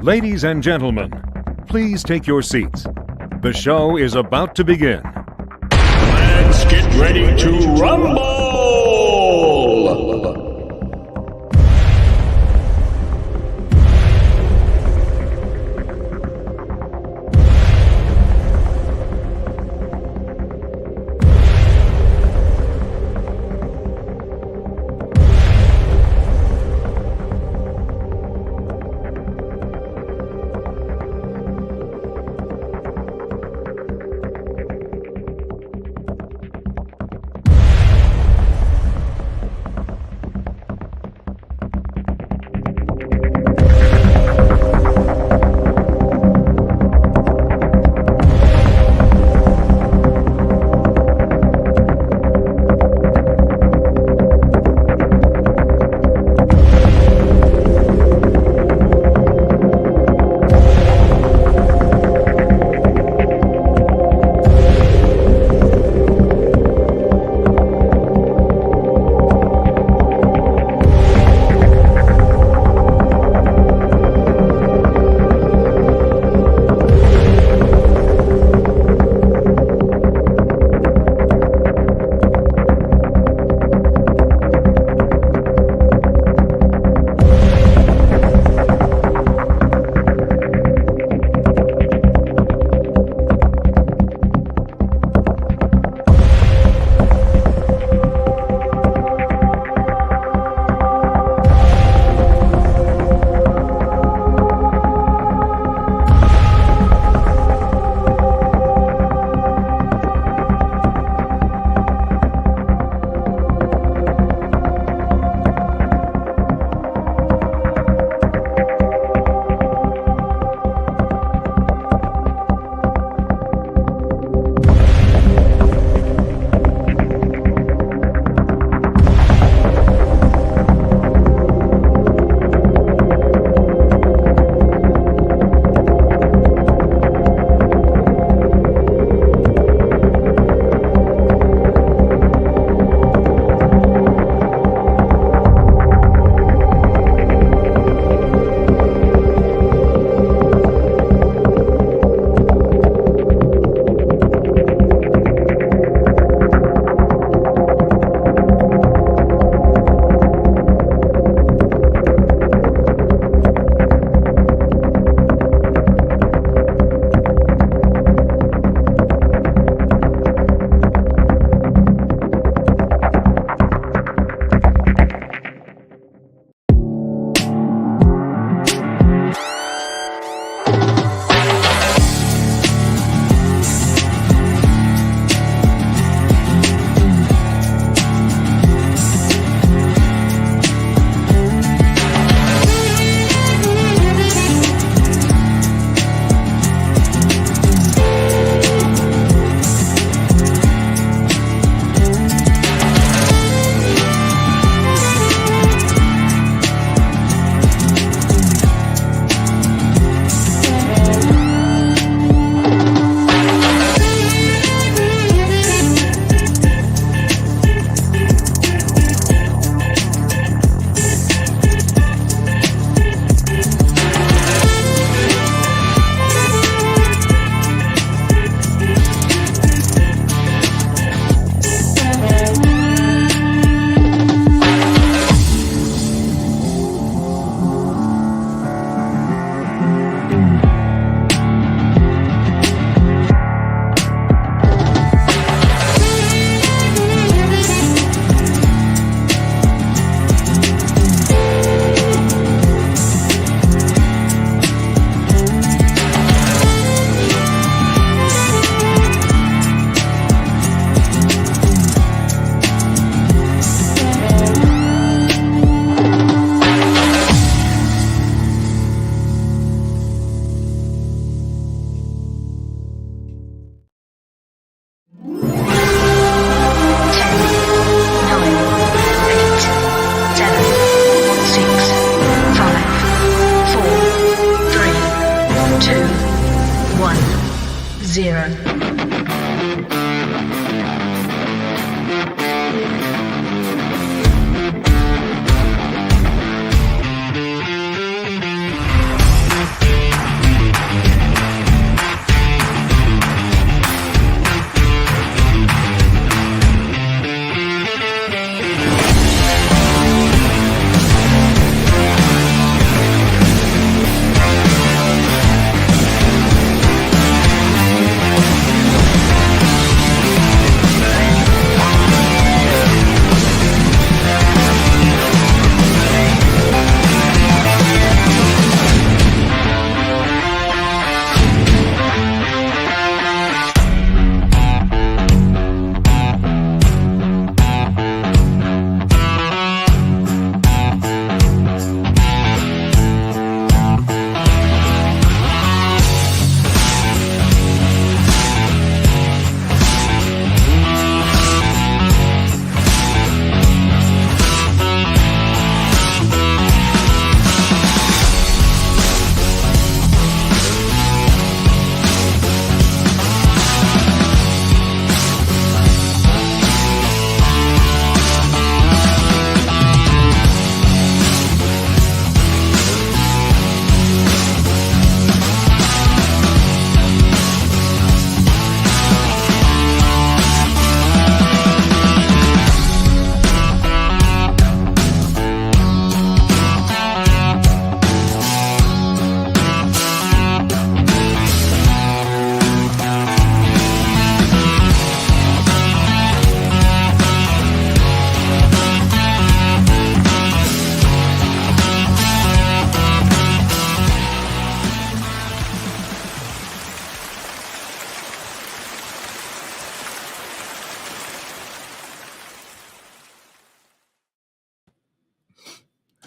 Ladies and gentlemen, please take your seats. The show is about to begin. Let's get ready to rumble!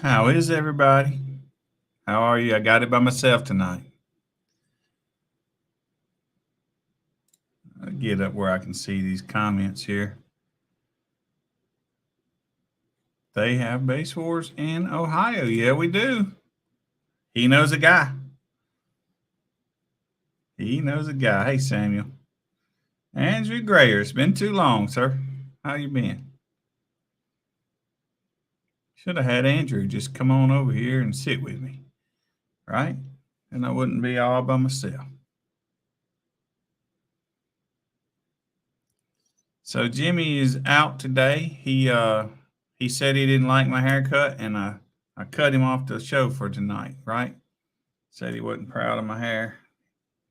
How is everybody? How are you? I got it by myself tonight. I'll get up where I can see these comments here. They have base wars in Ohio. Yeah, we do. He knows a guy. He knows a guy. Hey, Samuel. Andrew Grayer. It's been too long, sir. How you been? Should have had Andrew just come on over here and sit with me, right? And I wouldn't be all by myself. So Jimmy is out today. He said he didn't like my haircut, and I cut him off the show for tonight, right? Said he wasn't proud of my hair,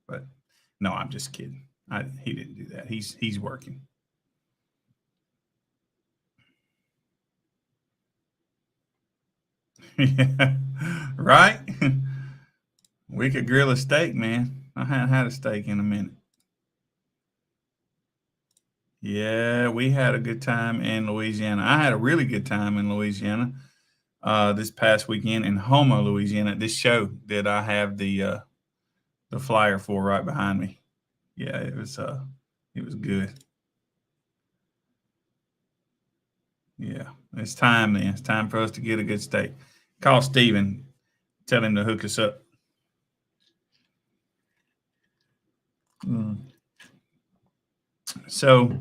but no, I'm just kidding. He didn't do that. He's working. Yeah, right? We could grill a steak, man. I haven't had a steak in a minute. Yeah, we had a good time in Louisiana. I had a really good time in Louisiana this past weekend in Houma, Louisiana. This show that I have the flyer for right behind me. Yeah, it was good. Yeah, it's time then. It's time for us to get a good steak. Call Steven, tell him to hook us up. So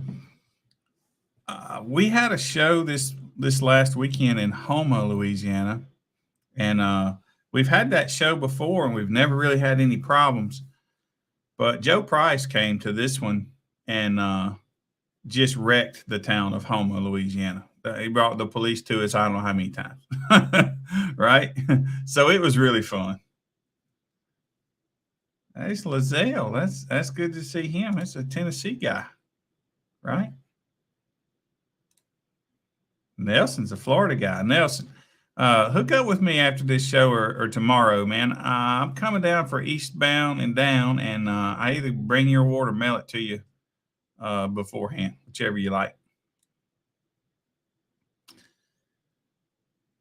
we had a show this last weekend in Houma, Louisiana, and we've had that show before, and we've never really had any problems. But Joe Price came to this one and just wrecked the town of Houma, Louisiana. He brought the police to us I don't know how many times, right? So it was really fun. That's Lazelle. That's good to see him. That's a Tennessee guy, right? Nelson's a Florida guy. Nelson, hook up with me after this show or tomorrow, man. I'm coming down for Eastbound and Down, and I either bring your award or mail it to you beforehand, whichever you like.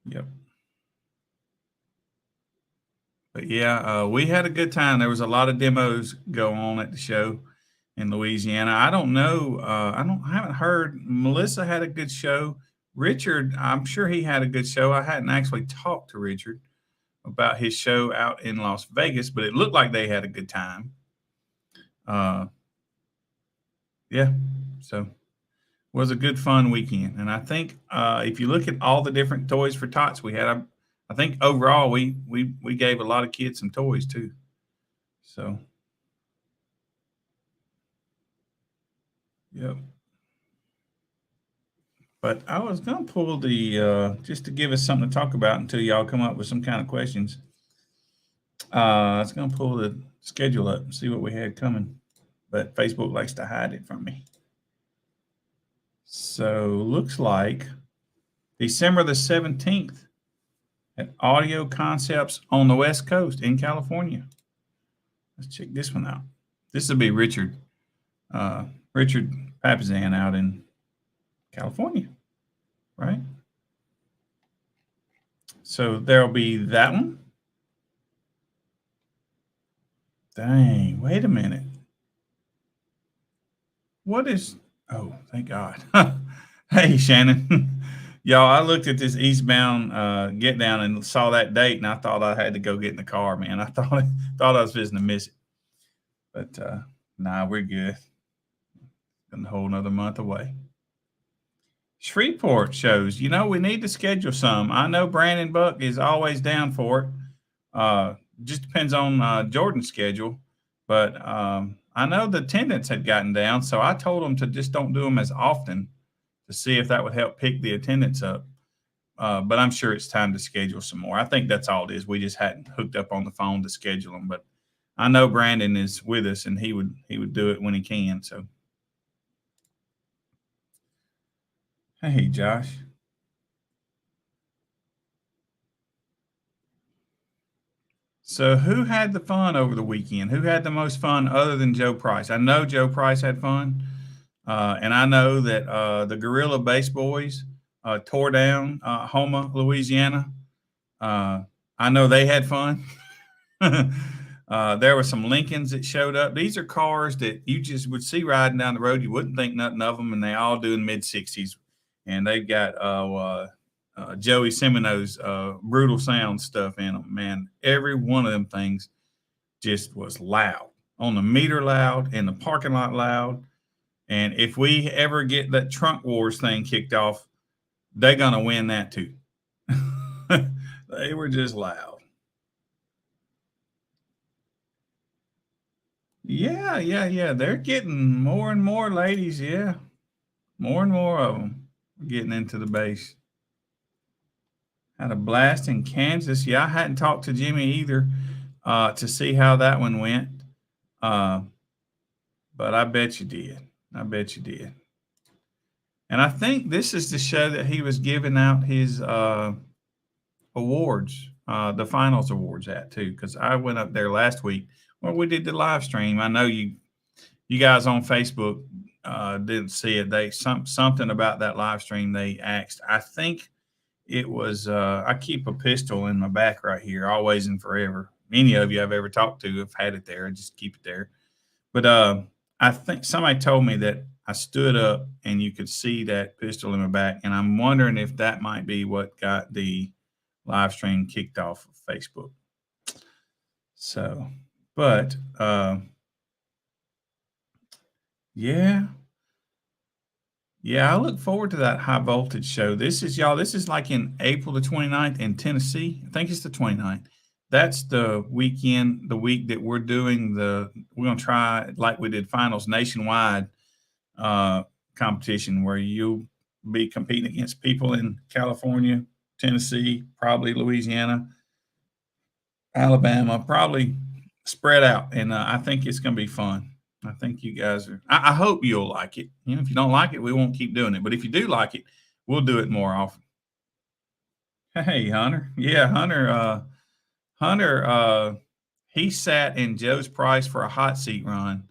Yep. But yeah, we had a good time. There was a lot of demos go on at the show in Louisiana. I don't know. I haven't heard. Melissa had a good show. Richard, I'm sure he had a good show. I hadn't actually talked to Richard about his show out in Las Vegas, but it looked like they had a good time. Yeah, so it was a good fun weekend. And I think if you look at all the different toys for tots we had, I think overall we gave a lot of kids some toys too. So, yep. But I was going to pull the, just to give us something to talk about until y'all come up with some kind of questions. I was going to pull the schedule up and see what we had coming. But Facebook likes to hide it from me. So looks like December the 17th at Audio Concepts on the West Coast in California. Let's check this one out. This will be Richard Papazan out in California, right? So there'll be that one. Dang, wait a minute. What is, oh, thank God. Hey, Shannon. Y'all, I looked at this Eastbound Get Down and saw that date, and I thought I had to go get in the car, man. I thought I was visiting to miss it. But nah, we're good. A whole another month away. Shreveport shows. You know, we need to schedule some. I know Brandon Buck is always down for it. Just depends on Jordan's schedule. But I know the attendance had gotten down, so I told them to just don't do them as often to see if that would help pick the attendance up. But I'm sure it's time to schedule some more. I think that's all it is. We just hadn't hooked up on the phone to schedule them. But I know Brandon is with us, and he would do it when he can. So, hey, Josh. So who had the fun over the weekend? Who had the most fun other than Joe Price? I know Joe Price had fun. And I know that the Gorilla Bass Boys tore down Houma, Louisiana. I know they had fun. There were some Lincolns that showed up. These are cars that you just would see riding down the road. You wouldn't think nothing of them, and they all do in mid-60s. And they've got Joey Semino's Brutal Sound stuff in them. Man, every one of them things just was loud. On the meter loud, in the parking lot loud. And if we ever get that Trunk Wars thing kicked off, they're going to win that too. They were just loud. Yeah. They're getting more and more ladies. Yeah. More and more of them getting into the bass. Had a blast in Kansas. Yeah, I hadn't talked to Jimmy either to see how that one went. But I bet you did. And I think this is the show that he was giving out his awards, the finals awards at too, because I went up there last week. Well, we did the live stream. I know you guys on Facebook didn't see it. They something about that live stream they asked. I think it was I keep a pistol in my back right here, always and forever. Any of you I've ever talked to have had it there. I just keep it there. But I think somebody told me that I stood up and you could see that pistol in my back, and I'm wondering if that might be what got the live stream kicked off of Facebook. So, but yeah, I look forward to that high voltage show. This is like in April the 29th in Tennessee. I think it's the 29th. That's the weekend, the week that we're doing we're going to try, like we did finals nationwide competition, where you'll be competing against people in California, Tennessee, probably Louisiana, Alabama, probably spread out. And I think it's going to be fun. I think you guys I hope you'll like it. If you don't like it, we won't keep doing it. But if you do like it, we'll do it more often. Hey, Hunter. Yeah, Hunter, he sat in Joe's Price for a hot seat run.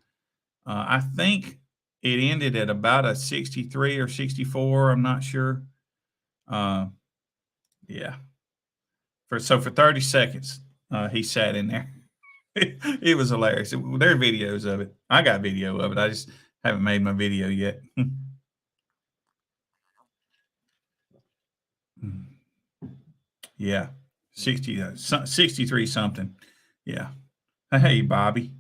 I think it ended at about a 63 or 64. I'm not sure. Yeah. For 30 seconds, he sat in there. It was hilarious. There are videos of it. I got video of it. I just haven't made my video yet. Yeah. 63 something. Yeah. Hey, Bobby.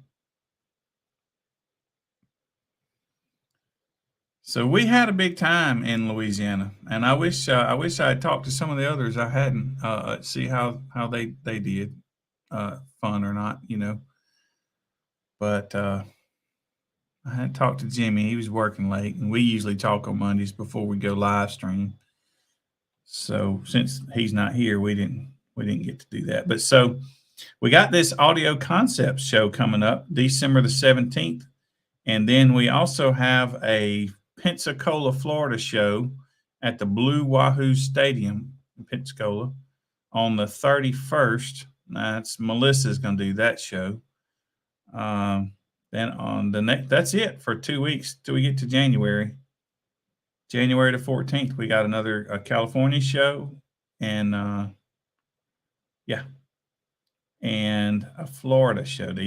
So we had a big time in Louisiana, and I wish I had talked to some of the others. I hadn't see how they did, fun or not, But I hadn't talked to Jimmy. He was working late, and we usually talk on Mondays before we go live stream. So since he's not here, we didn't get to do that. But so we got this Audio Concepts show coming up December the 17th. And then we also have a Pensacola, Florida show at the Blue Wahoo Stadium in Pensacola on the 31st. That's Melissa's going to do that show. Then on the next, that's it for 2 weeks till we get to January. January the 14th, we got another California show, and and a Florida show, the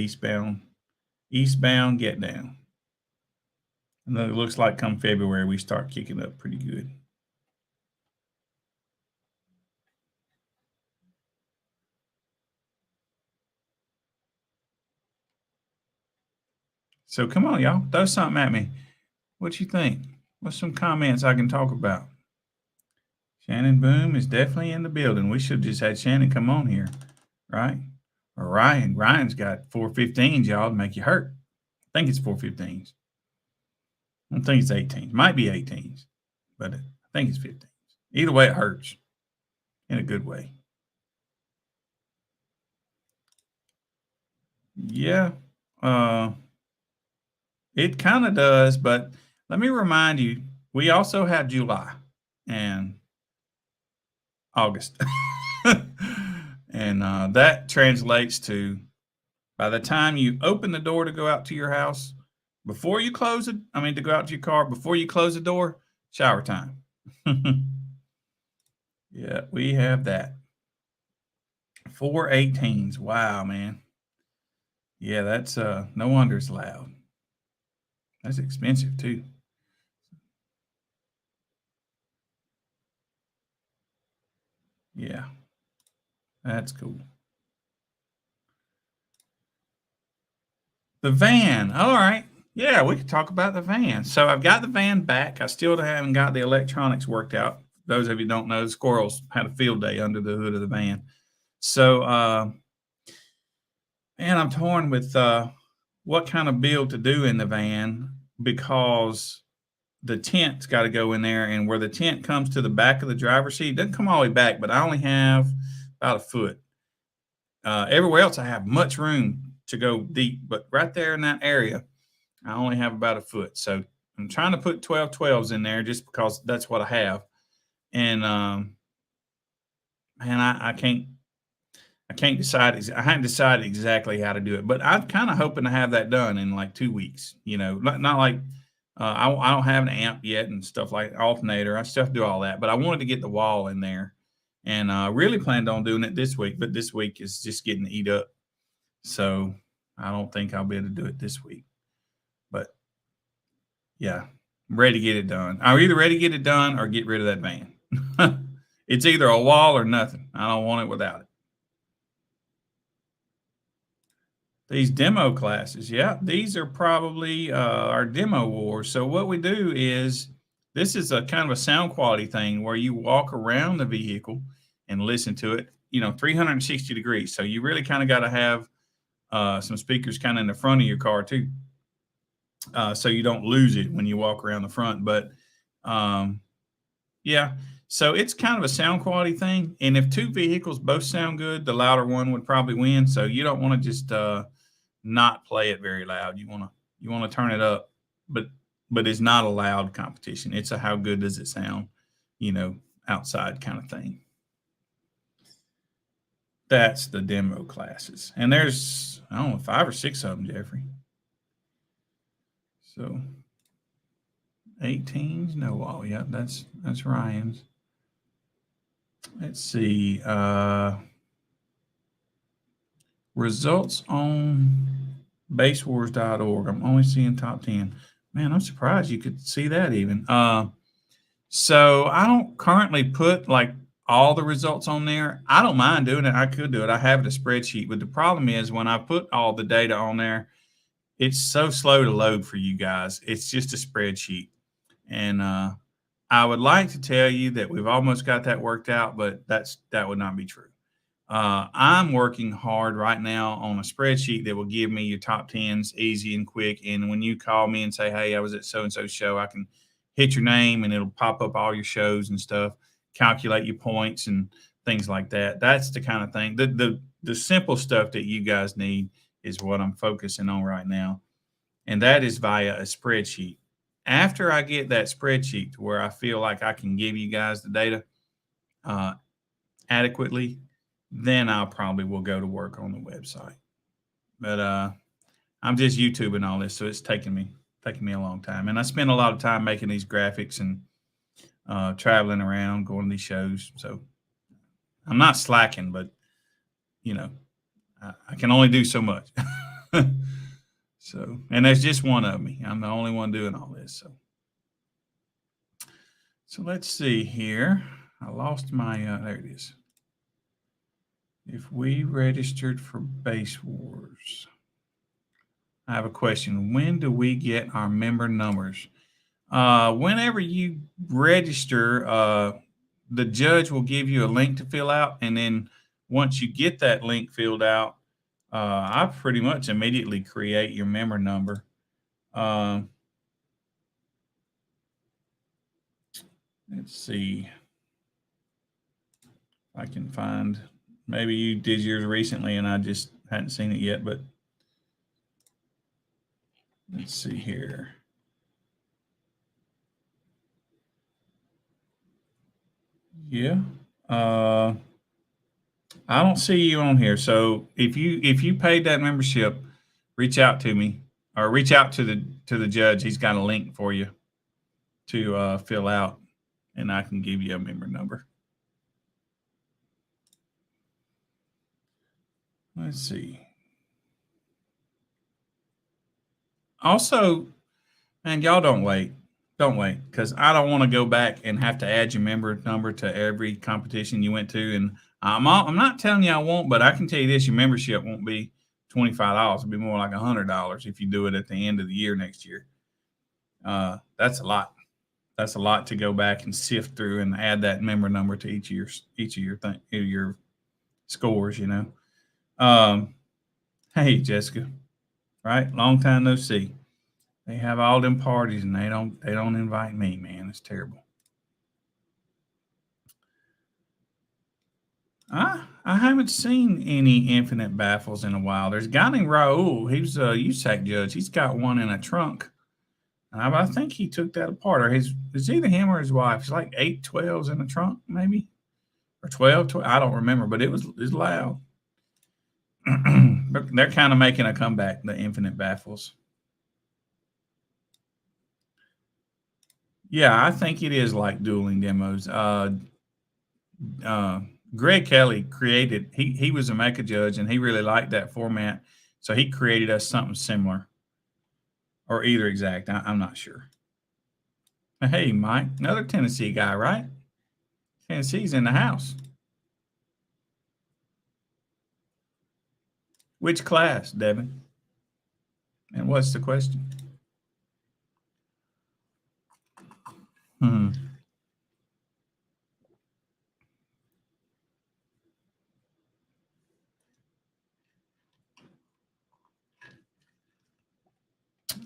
Eastbound Get Down. And then it looks like come February we start kicking up pretty good. So come on, y'all, throw something at me. What you think? What's some comments I can talk about? Shannon Boom is definitely in the building. We should have just had Shannon come on here, right? Or Ryan. Ryan's got 415s, y'all, to make you hurt. I think it's 415s. I don't think it's 18s. Might be 18s, but I think it's 15s. Either way, it hurts in a good way. Yeah, it kind of does, but let me remind you, we also have July and August. And that translates to, by the time you open the door to go out to your house, before you close it, to go out to your car, before you close the door, shower time. Yeah, we have that. 4 18s. Wow, man. Yeah, that's no wonder it's loud. That's expensive too. Yeah, that's cool. The van. All right. Yeah, we could talk about the van. So I've got the van back. I still haven't got the electronics worked out. Those of you who don't know, the squirrels had a field day under the hood of the van. So, and I'm torn with what kind of build to do in the van because the tent's got to go in there, and where the tent comes to the back of the driver's seat, it doesn't come all the way back, but I only have about a foot. Everywhere else, I have much room to go deep, but right there in that area, I only have about a foot. So I'm trying to put 12-12s in there just because that's what I have. And man, I can't decide. I haven't decided exactly how to do it, but I'm kind of hoping to have that done in like 2 weeks. You know, not like I don't have an amp yet and stuff like alternator. I still have to do all that, but I wanted to get the wall in there, and really planned on doing it this week. But this week is just getting eat up, so I don't think I'll be able to do it this week. But yeah, I'm ready to get it done. I'm either ready to get it done or get rid of that van. It's either a wall or nothing. I don't want it without it. These demo classes, yeah, these are probably our demo wars. So what we do is this is a kind of a sound quality thing where you walk around the vehicle and listen to it, 360 degrees. So you really kind of got to have some speakers kind of in the front of your car too, so you don't lose it when you walk around the front. But yeah, so it's kind of a sound quality thing. And if two vehicles both sound good, the louder one would probably win. So you don't want to just not play it very loud. You want to turn it up, but it's not a loud competition. It's a how good does it sound, outside kind of thing. That's the demo classes. And there's, I don't know, 5 or 6 of them, Jeffrey. So 18s, no wall. Yeah, that's Ryan's. Let's see. Results on basewars.org. I'm only seeing top 10. Man, I'm surprised you could see that even. So I don't currently put like all the results on there. I don't mind doing it. I could do it. I have it a spreadsheet, but the problem is when I put all the data on there, it's so slow to load for you guys. It's just a spreadsheet. And I would like to tell you that we've almost got that worked out, but that would not be true. I'm working hard right now on a spreadsheet that will give me your top 10s easy and quick. And when you call me and say, hey, I was at so-and-so show, I can hit your name and it'll pop up all your shows and stuff, calculate your points and things like that. That's the kind of thing. The simple stuff that you guys need is what I'm focusing on right now. And that is via a spreadsheet. After I get that spreadsheet to where I feel like I can give you guys the data adequately, then I'll probably will go to work on the website. But I'm just YouTubing all this, so it's taking me a long time. And I spend a lot of time making these graphics and traveling around, going to these shows. So I'm not slacking, but I can only do so much. So, and there's just one of me. I'm the only one doing all this. So let's see here. I lost my, there it is. If we registered for Base Wars, I have a question. When do we get our member numbers? Whenever you register, the judge will give you a link to fill out. And then once you get that link filled out, I pretty much immediately create your member number. Let's see if I can find, maybe you did yours recently and I just hadn't seen it yet, but let's see here. Yeah. I don't see you on here. So if you paid that membership, reach out to me or reach out to the judge. He's got a link for you to fill out, and I can give you a member number. Let's see. Also, man, y'all don't wait. Don't wait, because I don't want to go back and have to add your member number to every competition you went to. And I'm not telling you I won't, but I can tell you this: your membership won't be $25. It'll be more like $100 if you do it at the end of the year next year. That's a lot. That's a lot to go back and sift through and add that member number to each of your scores. Hey Jessica, right? Long time no see. They have all them parties and they don't invite me, man. It's terrible. I haven't seen any infinite baffles in a while. There's a guy named Raul. He's a USAC judge. He's got one in a trunk. I think he took that apart, or it's either him or his wife. It's like 8 12s in the trunk, maybe, or 12. I don't remember, but it's loud. But they're kind of making a comeback, the infinite baffles. Yeah, I think it is like dueling demos. Greg Kelly created. He was a MECA judge, and he really liked that format, so he created us something similar. Or either exact. I'm not sure. Hey, Mike, another Tennessee guy, right? Tennessee's in the house. Which class, Devin? And what's the question?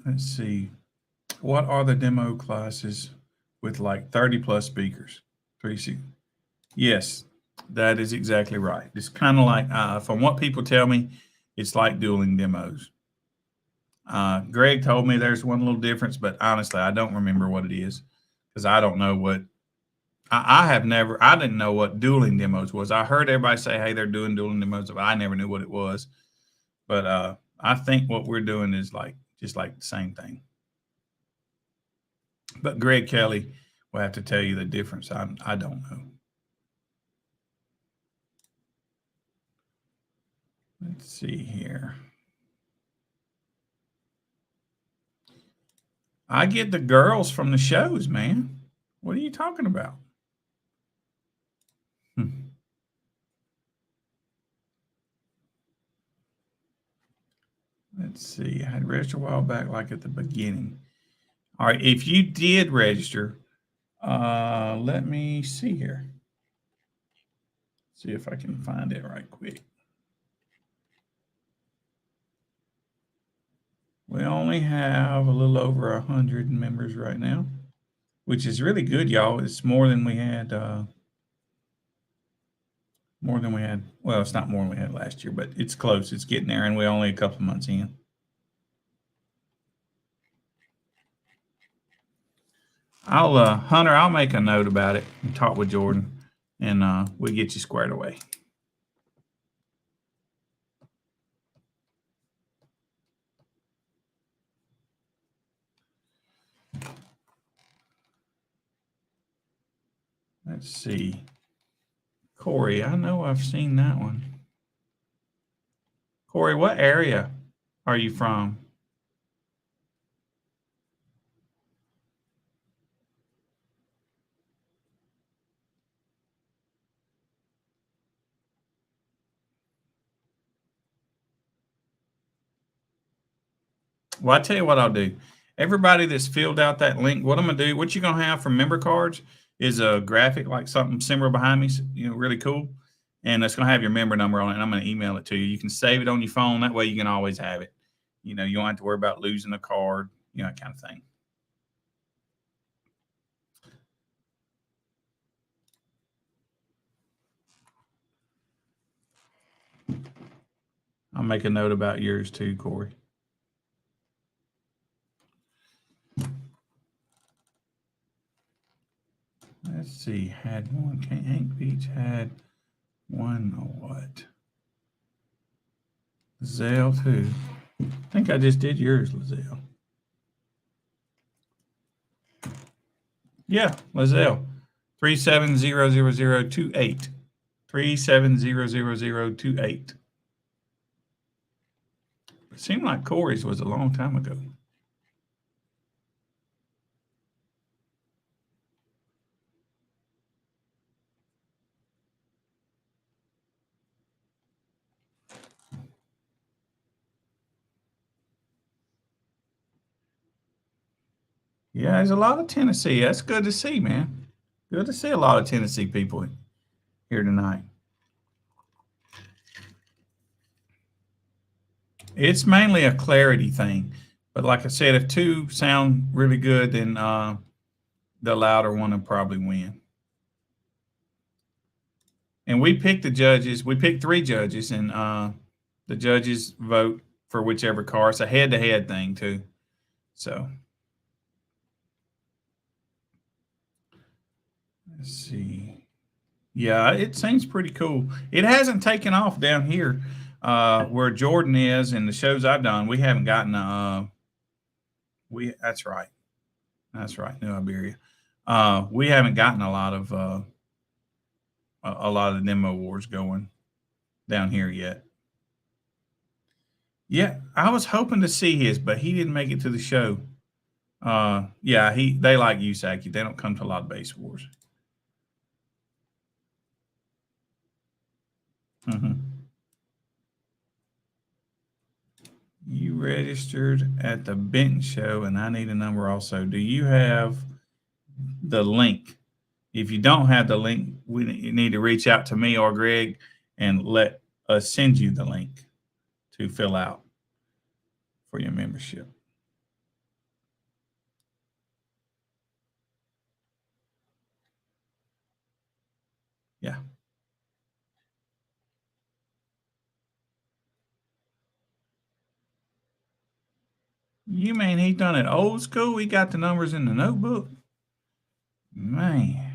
Let's see. What are the demo classes with like 30 plus speakers? 360. Yes, that is exactly right. It's kind of like, from what people tell me, it's like dueling demos. Greg told me there's one little difference, but honestly, I don't remember what it is because I don't know what. I didn't know what dueling demos was. I heard everybody say, hey, they're doing dueling demos, but I never knew what it was. But I think what we're doing is just like the same thing. But Greg Kelly will have to tell you the difference. I don't know. Let's see here. I get the girls from the shows, man. What are you talking about? Let's see. I had registered a while back, like at the beginning. All right. If you did register, let me see here. See if I can find it right quick. We only have a little over 100 members right now, which is really good, y'all. It's more than we had. Well, it's not more than we had last year, but it's close. It's getting there, and we're only a couple of months in. Hunter, I'll make a note about it and talk with Jordan, and we'll get you squared away. Let's see. Corey, I know I've seen that one. Corey, what area are you from? Well, I tell you what I'll do. Everybody that's filled out that link, what I'm going to do, what you're going to have from member cards is a graphic, like something similar behind me, really cool. And it's going to have your member number on it, and I'm going to email it to you. You can save it on your phone. That way you can always have it. You don't have to worry about losing a card, that kind of thing. I'll make a note about yours too, Corey. Let's see. Had one. Hank Beach had one. What? Lizelle too. I think I just did yours, Lizelle. Yeah, Lizelle. 3700028. 3700028. It seemed like Corey's was a long time ago. Yeah, there's a lot of Tennessee. That's good to see, man. Good to see a lot of Tennessee people here tonight. It's mainly a clarity thing. But like I said, if two sound really good, then the louder one will probably win. And we picked the judges. We picked 3 judges, and the judges vote for whichever car. It's a head-to-head thing, too. So let's see. Yeah, it seems pretty cool. It hasn't taken off down here where Jordan is, and the shows I've done. We haven't gotten that's right, New Iberia. We haven't gotten a lot of the demo wars going down here yet. Yeah, I was hoping to see his, but he didn't make it to the show. Yeah, they like you, Saki. They don't come to a lot of base wars. You registered at the Benton show, and I need a number also. Do you have the link? If you don't have the link, you need to reach out to me or Greg and let us send you the link to fill out for your membership. Yeah. You mean he done it old school? He got the numbers in the notebook? Man.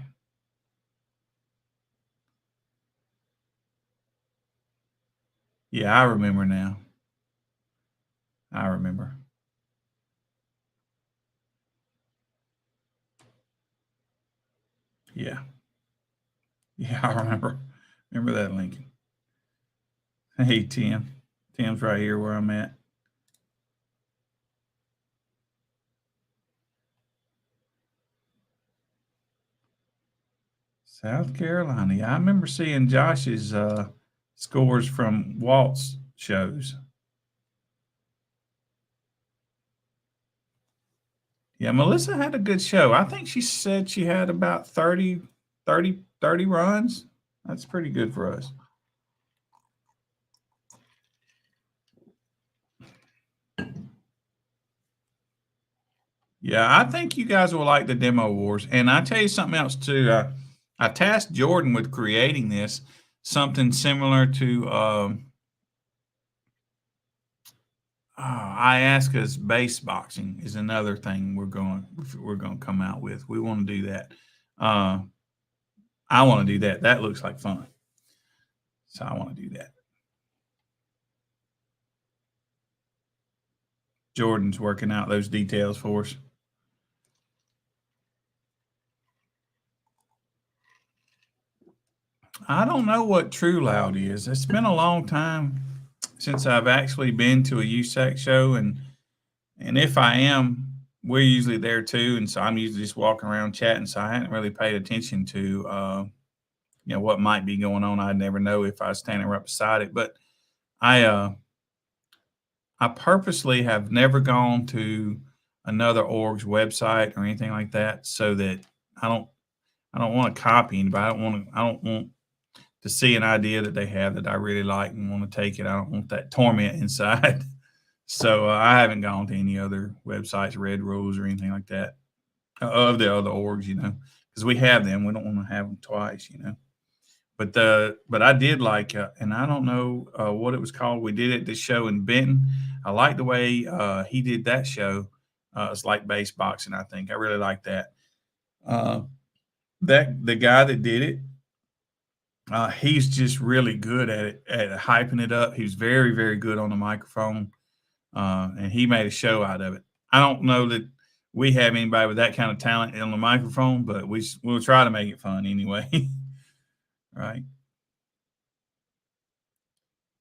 Yeah, I remember now. I remember. Yeah. Yeah, I remember. Remember that, Lincoln. Hey, Tim. Tim's right here where I'm at. South Carolina. Yeah, I remember seeing Josh's scores from Walt's shows. Yeah, Melissa had a good show. I think she said she had about 30 runs. That's pretty good for us. Yeah, I think you guys will like the demo wars. And I tell you something else too. I tasked Jordan with creating this, something similar to Iaska's base boxing is another thing we're going to come out with. We want to do that. I want to do that. That looks like fun. So I want to do that. Jordan's working out those details for us. I don't know what True Loud is. It's been a long time since I've actually been to a USAC show, and if I am, we're usually there too, and so I'm usually just walking around chatting. So I hadn't really paid attention to what might be going on. I'd never know if I was standing right beside it, but I purposely have never gone to another org's website or anything like that, so that I don't want to copy anybody. I don't want to see an idea that they have that I really like and want to take it. I don't want that torment inside. So I haven't gone to any other websites, Red Rose or anything like that, of the other orgs, because we have them. We don't want to have them twice, But I did like, and I don't know what it was called. We did it this show in Benton. I like the way he did that show. It's like base boxing, I think. I really like that. The guy that did it, he's just really good at hyping it up. He was very, very good on the microphone, and he made a show out of it. I don't know that we have anybody with that kind of talent on the microphone, but we'll try to make it fun anyway. Right.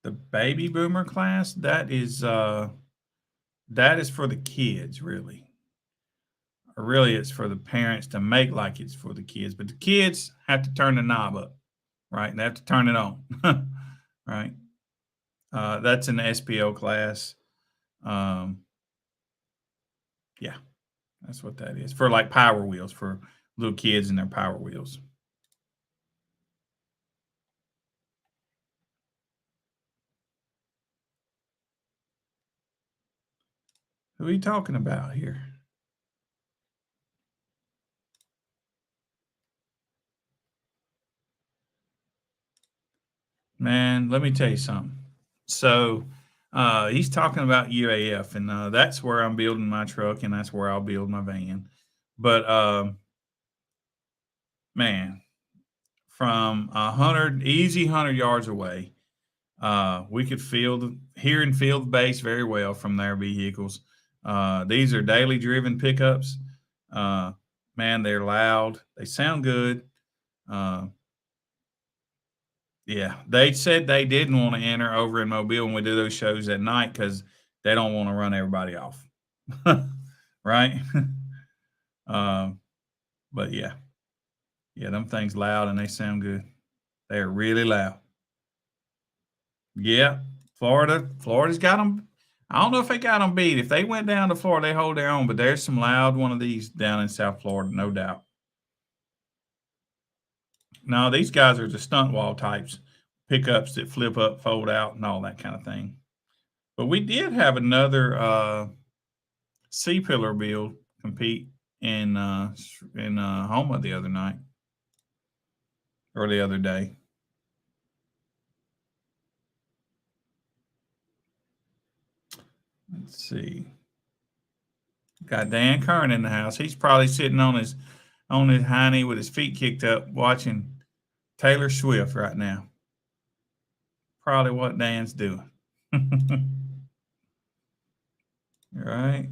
The baby boomer class, that is for the kids, really. Or really, it's for the parents to make like it's for the kids, but the kids have to turn the knob up, right? They have to turn it on, right? That's an SPO class. Um, yeah, that's what that is for, like Power Wheels for little kids and their Power Wheels. Who are you talking about here? Man, let me tell you something. So, he's talking about UAF, and that's where I'm building my truck, and that's where I'll build my van. But man, from 100 yards away, we could hear and feel the bass very well from their vehicles. These are daily driven pickups. Uh, man, they're loud. They sound good. Uh, Yeah, they said they didn't want to enter over in Mobile when we do those shows at night because they don't want to run everybody off. Right? um, but yeah, them things loud and they sound good. They're really loud. Yeah, Florida's got them. I don't know if they got them beat. If they went down to Florida, they hold their own. But there's some loud one of these down in South Florida, no doubt. No, these guys are the stunt wall types, pickups that flip up, fold out, and all that kind of thing. But we did have another C-pillar build compete in Homa the other night or the other day. Let's see. Got Dan Kern in the house. He's probably sitting on his hiney with his feet kicked up, watching Taylor Swift right now. Probably what Dan's doing. Right?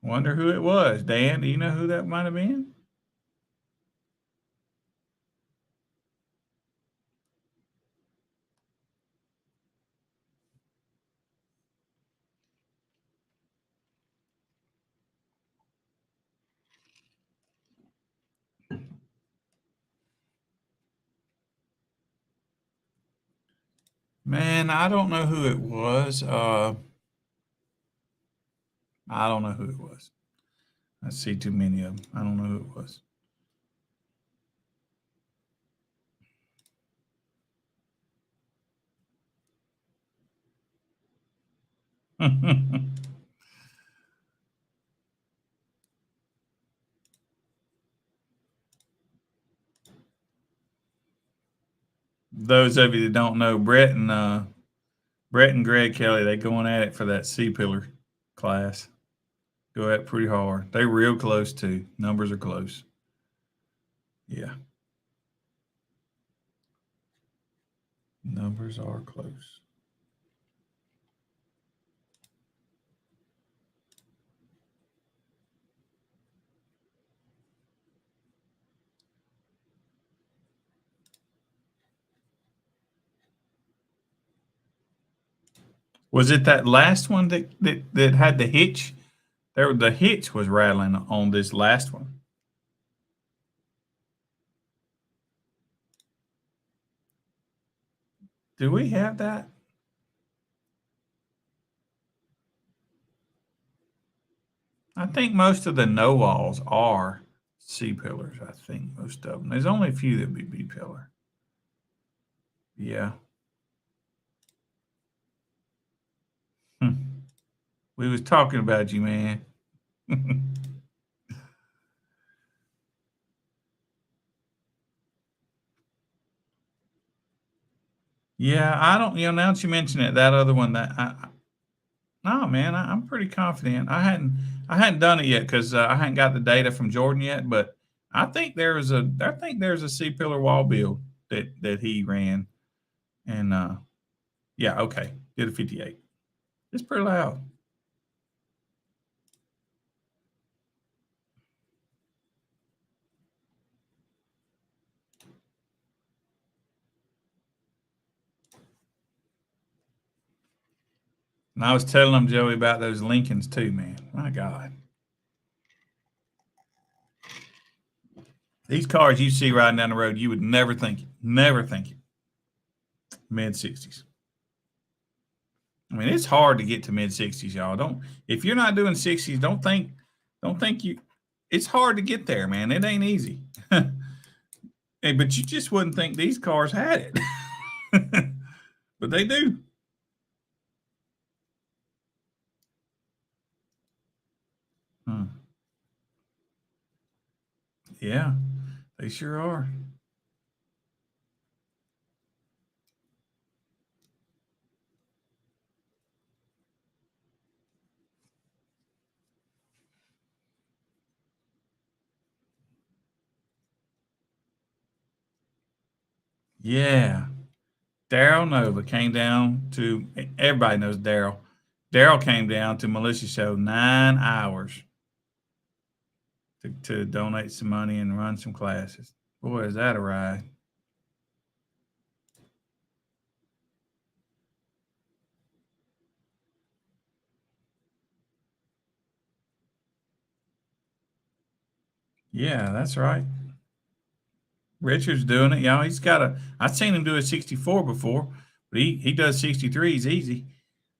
Wonder who it was. Dan, do you know who that might have been? Man, I don't know who it was. I don't know who it was. I see too many of them. I don't know who it was. Those of you that don't know, Brett and Greg Kelly, they going at it for that C-pillar class. Go at it pretty hard. They're real close too. Numbers are close. Yeah. Numbers are close. Was it that last one that had the hitch? The hitch was rattling on this last one. Do we have that? I think most of the no-walls are C-pillars. I think most of them. There's only a few that be B-pillar. Yeah. We was talking about you, man. Yeah, I don't. Now that you mention it, that other one no, man, I'm pretty confident. I hadn't done it yet because I hadn't got the data from Jordan yet. But I think there's a C-pillar wall build that he ran. And yeah, okay. Did a 58. It's pretty loud. And I was telling them, Joey, about those Lincolns too, man. My God. These cars you see riding down the road, you would never think it. Never think it. Mid 60s. I mean, it's hard to get to mid 60s, y'all. Don't if you're not doing 60s, don't think you it's hard to get there, man. It ain't easy. Hey, but you just wouldn't think these cars had it. But they do. Hmm. Yeah, they sure are. Yeah. Daryl Nova came down to, everybody knows Daryl. Daryl came down to Militia Show 9 hours to donate some money and run some classes. Boy, is that a ride. Yeah, that's right. Richard's doing it. You know, I've seen him do a 64 before, but he does 63s easy.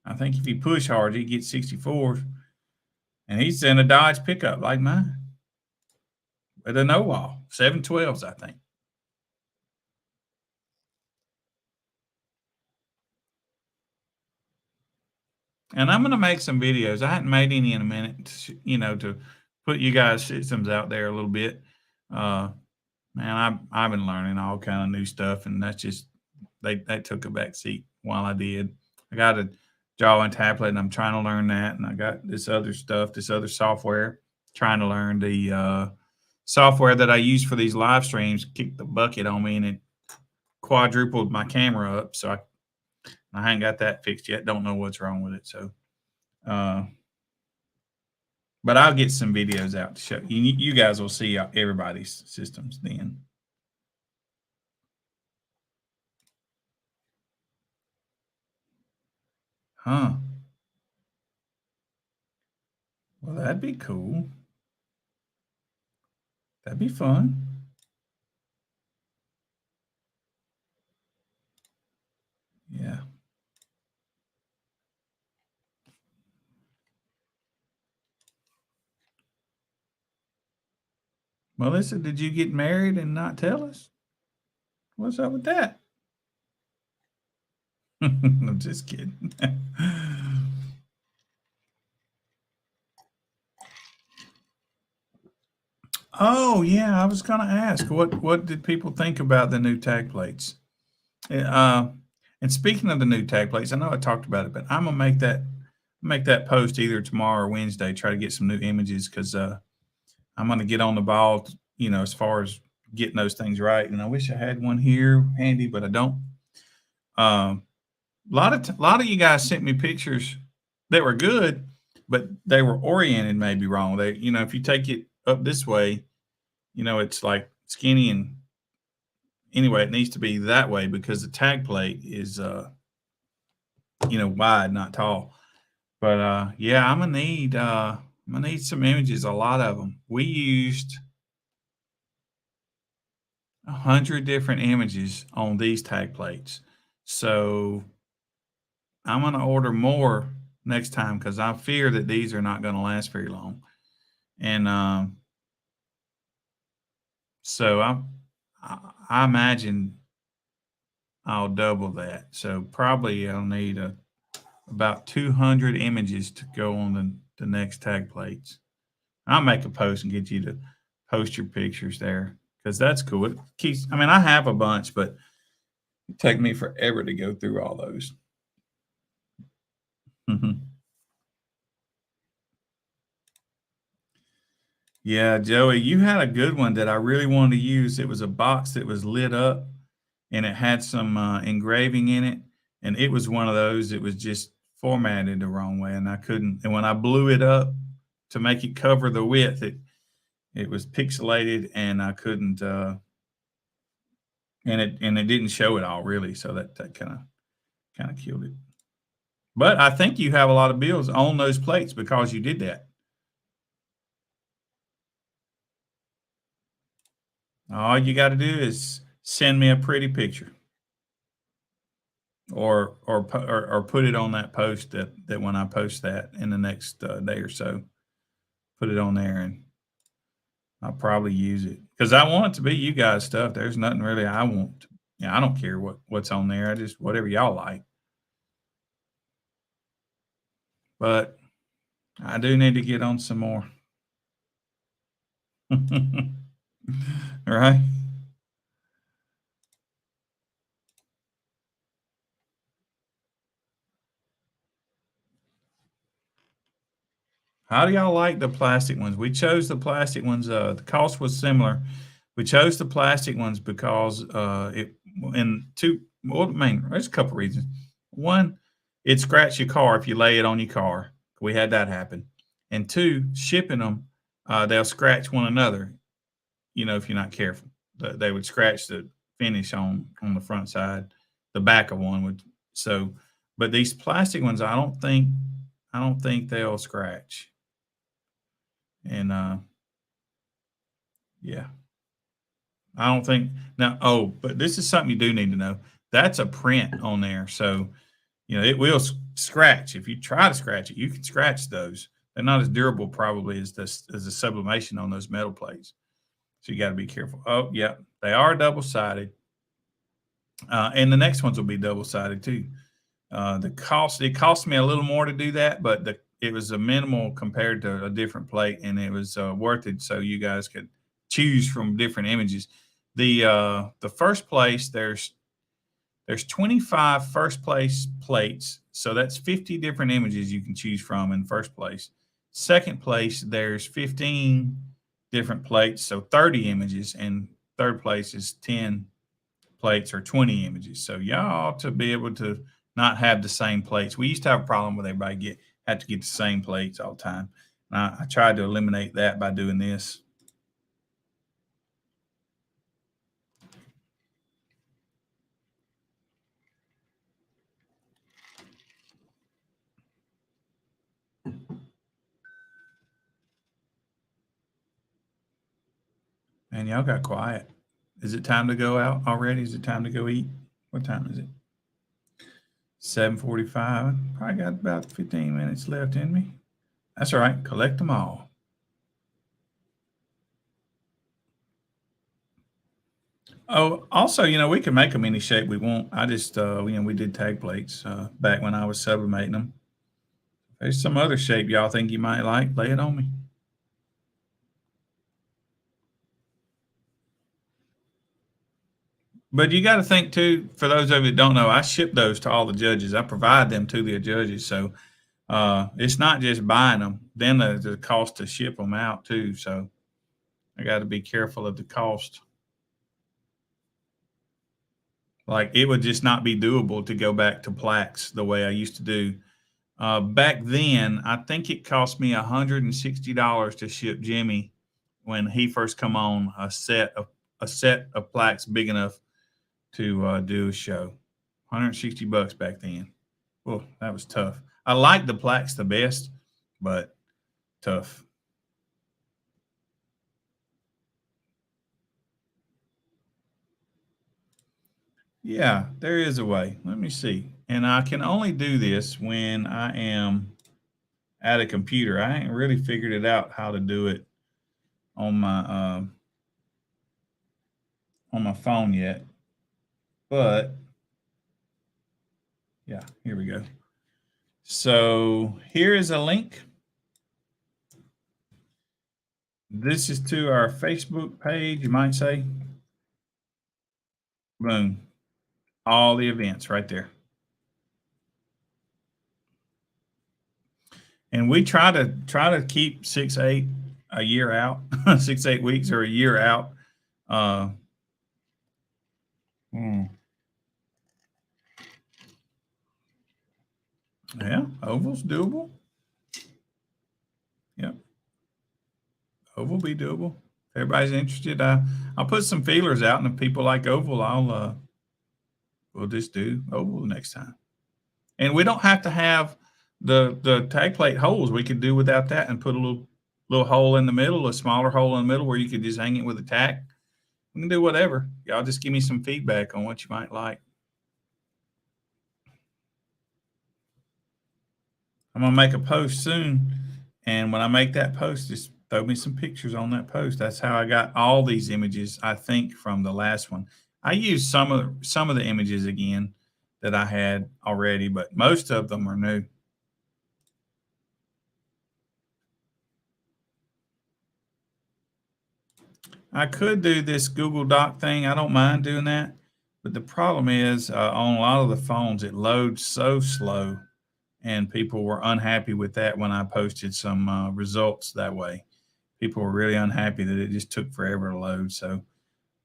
I think if he push hard, he gets 64s. And he's in a Dodge pickup like mine with a no wall, 712s, I think. And I'm going to make some videos. I hadn't made any in a minute, to put you guys' systems out there a little bit. Man, I've been learning all kind of new stuff, and that's just they took a back seat while I did. I got a drawing tablet, and I'm trying to learn that, and I got this other stuff, this other software, trying to learn the software that I use for these live streams. Kicked the bucket on me, and it quadrupled my camera up. So I ain't got that fixed yet. Don't know what's wrong with it. So, but I'll get some videos out to show you. You guys will see everybody's systems then. Huh. Well, that'd be cool. That'd be fun. Yeah. Melissa, did you get married and not tell us? What's up with that? I'm just kidding. Oh yeah, I was gonna ask what did people think about the new tag plates? And speaking of the new tag plates, I know I talked about it, but I'm gonna make that post either tomorrow or Wednesday. Try to get some new images because I'm gonna get on the ball, as far as getting those things right. And I wish I had one here handy, but I don't. A lot of you guys sent me pictures that were good, but they were oriented maybe wrong. They, if you take it up this way, it's like skinny, and anyway, it needs to be that way because the tag plate is wide, not tall. But yeah, I'm gonna need some images, a lot of them. We used 100 different images on these tag plates. So I'm gonna order more next time because I fear that these are not gonna last very long. And so I imagine I'll double that. So probably I'll need about 200 images to go on the next tag plates. I'll make a post and get you to post your pictures there because that's cool. It keeps, I mean, I have a bunch, but it take me forever to go through all those. Yeah, Joey, you had a good one that I really wanted to use. It was a box that was lit up, and it had some engraving in it, and it was one of those. It was just formatted the wrong way, and I couldn't. And when I blew it up to make it cover the width, it was pixelated, and I couldn't. And it didn't show it all really, so that kind of killed it. But I think you have a lot of bills on those plates because you did that. All you got to do is send me a pretty picture, or put it on that post that when I post that in the next day or so, put it on there, and I'll probably use it because I want it to be you guys' stuff. There's nothing really I want. I don't care what's on there. I just whatever y'all like. But I do need to get on some more. Right? How do y'all like the plastic ones? We chose the plastic ones. The cost was similar. We chose the plastic ones because there's a couple reasons. One, it scratched your car if you lay it on your car. We had that happen. And two, shipping them, they'll scratch one another. If you're not careful, they would scratch the finish on the front side, the back of one would. So, but these plastic ones, I don't think they'll scratch. And yeah, I don't think now. Oh, but this is something you do need to know. That's a print on there, so it will scratch. If you try to scratch it, you can scratch those. They're not as durable probably as the sublimation on those metal plates. So you got to be careful. Oh, yeah, they are double-sided. And the next ones will be double-sided too. It cost me a little more to do that, but it was a minimal compared to a different plate, and it was worth it so you guys could choose from different images. The first place, there's 25 first place plates, so that's 50 different images you can choose from in first place. Second place, there's 15 different plates, so 30 images, and third place is 10 plates or 20 images. So y'all ought to be able to not have the same plates. We used to have a problem with everybody had to get the same plates all the time. And I tried to eliminate that by doing this. Man, y'all got quiet. Is it time to go out already? Is it time to go eat? What time is it? 7:45. Probably got about 15 minutes left in me. That's all right. Collect them all. Oh, also, we can make them any shape we want. I just, we did tag plates back when I was sublimating them. If there's some other shape y'all think you might like, lay it on me. But you got to think too, for those of you that don't know, I ship those to all the judges. I provide them to the judges. So it's not just buying them. Then there's the cost to ship them out too. So I got to be careful of the cost. Like it would just not be doable to go back to plaques the way I used to do. Back then, I think it cost me $160 to ship Jimmy when he first come on a set of plaques big enough to do a show. $160 back then. Oh, that was tough. I liked the plaques the best, but tough. Yeah, there is a way. Let me see. And I can only do this when I am at a computer. I ain't really figured it out how to do it on my phone yet. But yeah, here we go. So here is a link. This is to our Facebook page, you might say. Boom. All the events right there. And we try to keep 6-8 a year out, 6-8 weeks or a year out. Yeah, oval's doable. Yep, oval be doable. If everybody's interested, I'll put some feelers out, and if people like oval, we'll just do oval next time. And we don't have to have the tag plate holes. We could do without that and put a little hole in the middle, a smaller hole in the middle where you could just hang it with a tack. We can do whatever. Y'all just give me some feedback on what you might like. I'm gonna make a post soon, and when I make that post, just throw me some pictures on that post. That's how I got all these images, I think, from the last one. I used some of the images again that I had already, but most of them are new. I could do this Google Doc thing. I don't mind doing that. But the problem is on a lot of the phones, it loads so slow. And people were unhappy with that when I posted some results that way. People were really unhappy that it just took forever to load. So,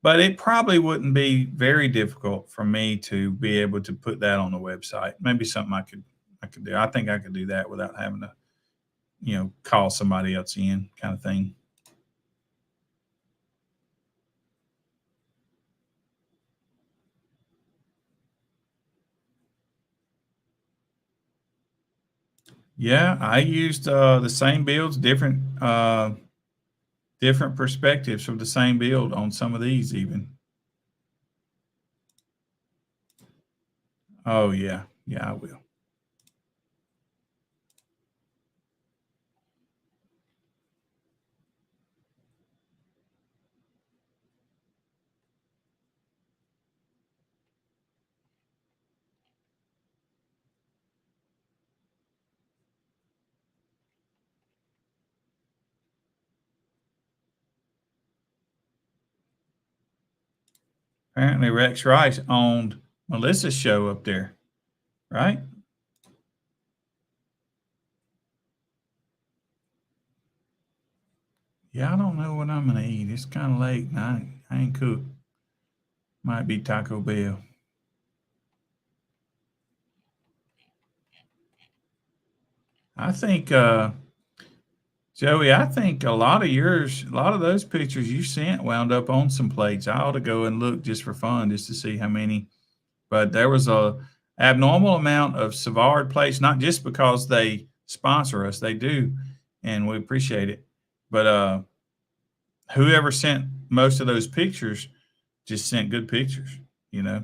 but it probably wouldn't be very difficult for me to be able to put that on the website. Maybe something I could do. I think I could do that without having to, call somebody else in, kind of thing. Yeah, I used the same builds, different perspectives from the same build on some of these even. Oh yeah, I will. Apparently Rex Rice owned Melissa's show up there, right? Yeah, I don't know what I'm gonna eat. It's kind of late and I ain't cooked. Might be Taco Bell. I think Joey, I think a lot of those pictures you sent wound up on some plates. I ought to go and look just for fun, just to see how many. But there was a abnormal amount of Savard plates, not just because they sponsor us, they do, and we appreciate it. But whoever sent most of those pictures just sent good pictures, you know.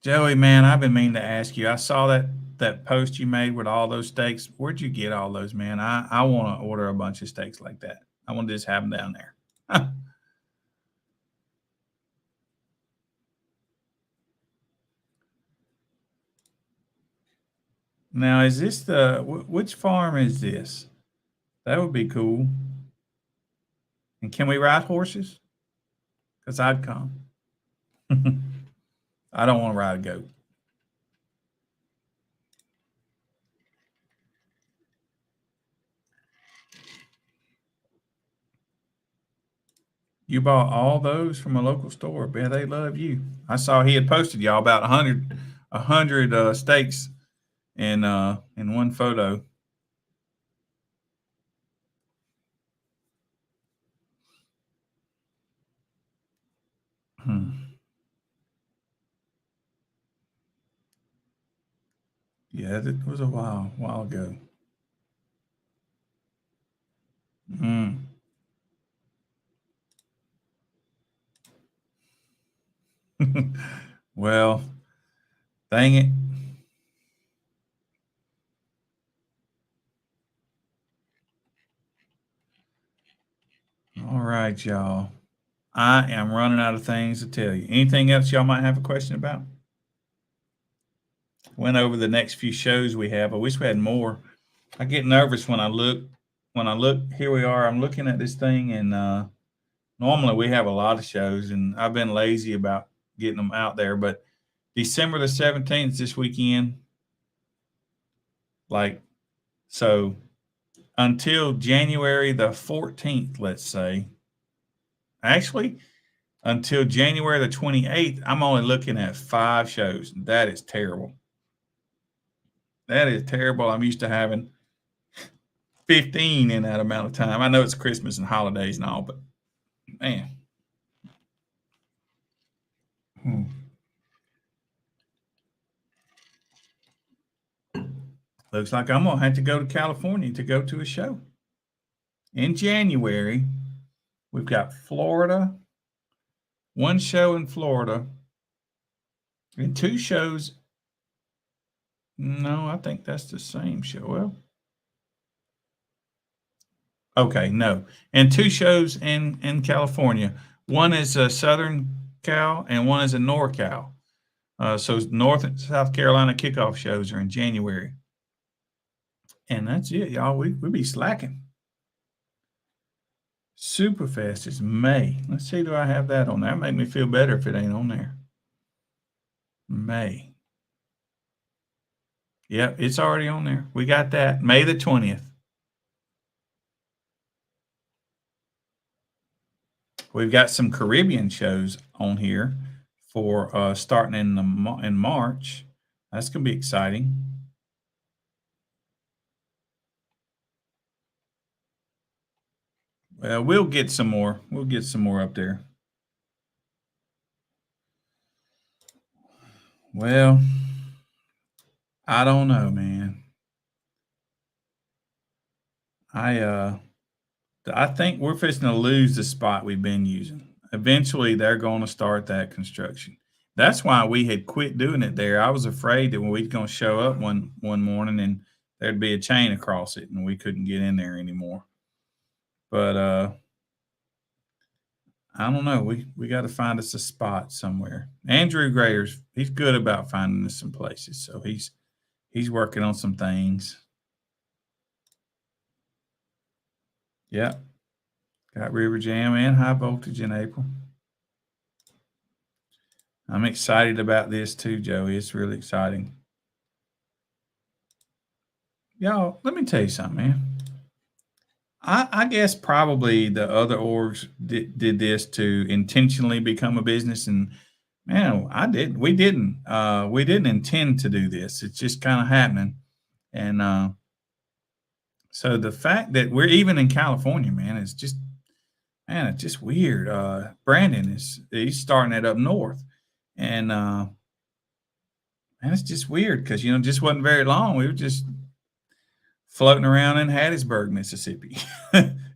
Joey, man, I've been meaning to ask you. I saw that post you made with all those steaks. Where'd you get all those, man? I want to order a bunch of steaks like that. I want to just have them down there. Now, is this which farm is this? That would be cool. And can we ride horses? Because I'd come. I don't want to ride a goat. You bought all those from a local store. Man, they love you. I saw he had posted y'all about 100 steaks in one photo. Hmm. Yeah, it was a while ago. Mm. Well, dang it. All right, y'all. I am running out of things to tell you. Anything else y'all might have a question about? Went over the next few shows we have. I wish we had more. I get nervous when I look. Here we are. I'm looking at this thing, and normally we have a lot of shows, and I've been lazy about getting them out there. But December the 17th this weekend, like so, until January the 14th, let's say. Actually, until January the 28th, I'm only looking at 5 shows. That is terrible. That is terrible. I'm used to having 15 in that amount of time. I know it's Christmas and holidays and all, but man. Looks like I'm going to have to go to California to go to a show. In January, we've got Florida, 1 show in Florida, and 2 shows. No, I think that's the same show. Well, okay, no. And 2 shows in California. One is a Southern Cal and one is a NorCal. So North and South Carolina kickoff shows are in January. And that's it, y'all. We be slacking. Superfest is May. Let's see, do I have that on there? That make me feel better if it ain't on there. May. Yep, it's already on there. We got that. May the 20th. We've got some Caribbean shows on here for starting in March. That's going to be exciting. Well, we'll get some more. We'll get some more up there. Well, I don't know, man. I think we're fixing to lose the spot we've been using. Eventually, they're going to start that construction. That's why we had quit doing it there. I was afraid that when we was going to show up one morning and there'd be a chain across it and we couldn't get in there anymore. But I don't know. We got to find us a spot somewhere. Andrew Grayer's, he's good about finding us some places. So he's working on some things. Yep. Got River Jam and High Voltage in April. I'm excited about this too, Joey. It's really exciting. Y'all, let me tell you something, man. I guess probably the other orgs did this to intentionally become a business, and man, we didn't intend to do this. It's just kind of happening, and so the fact that we're even in California, man, it's just weird. Brandon he's starting it up north, and man, it's just weird because just wasn't very long. We were just floating around in Hattiesburg, Mississippi,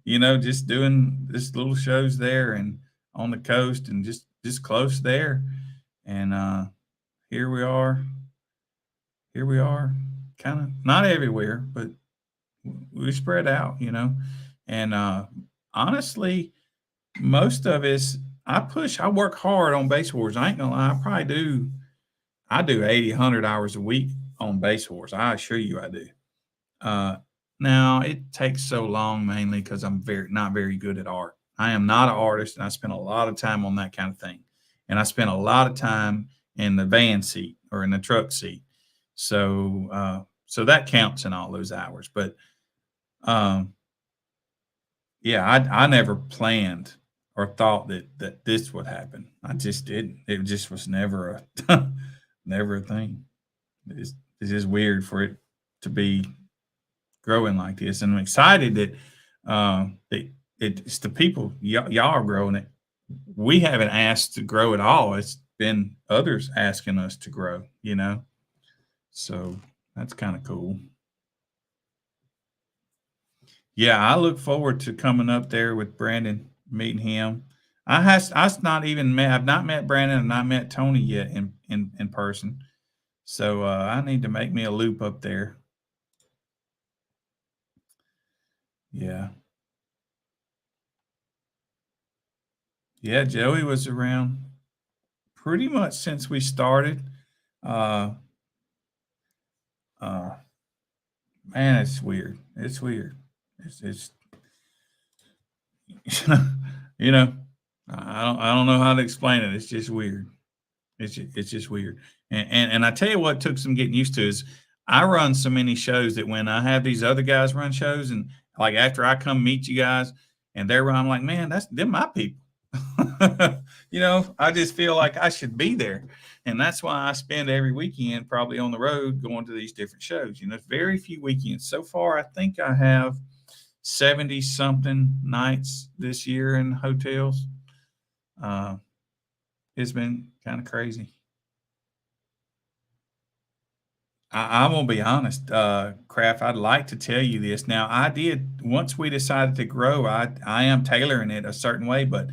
just doing this little shows there and on the coast and just close there. And here we are, kind of not everywhere, but we spread out, and honestly, most of us, I work hard on Base Wars. I ain't gonna lie, I do 80, 100 hours a week on Base Wars. I assure you I do. Now it takes so long mainly because I'm not very good at art. I am not an artist, and I spend a lot of time on that kind of thing. And I spend a lot of time in the van seat or in the truck seat. So that counts in all those hours. But yeah, I never planned or thought that this would happen. I just didn't. It just was never never a thing. It's just weird for it to be growing like this, and I'm excited that it's the people y'all are growing it. We haven't asked to grow at all. It's been others asking us to grow, so that's kind of cool. Yeah, I look forward to coming up there with Brandon, meeting him. I've not met Brandon and not met Tony yet in person, so I need to make me a loop up there. Yeah. Yeah, Joey was around pretty much since we started. Man, it's weird. It's weird. It's I don't know how to explain it. It's just weird. It's just weird. And I tell you what took some getting used to is I run so many shows that when I have these other guys run shows, and like after I come meet you guys and they're I'm like, man, they're my people. I just feel like I should be there. And that's why I spend every weekend probably on the road going to these different shows. Very few weekends. So far, I think I have 70 something nights this year in hotels. It's been kind of crazy. I'm gonna be honest, Kraft. I'd like to tell you this. Now, once we decided to grow. I am tailoring it a certain way, but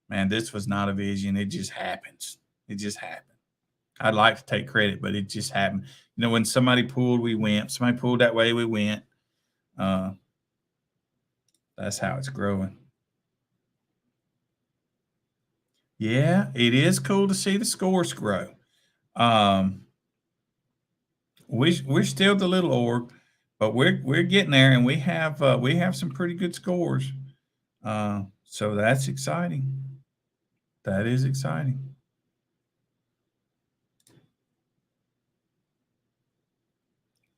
man, this was not a vision. It just happens. It just happened. I'd like to take credit, but it just happened. When somebody pulled, we went. Somebody pulled that way, we went. That's how it's growing. Yeah, it is cool to see the scores grow. We're still the little org, but we're getting there, and we have some pretty good scores. So that's exciting. That is exciting.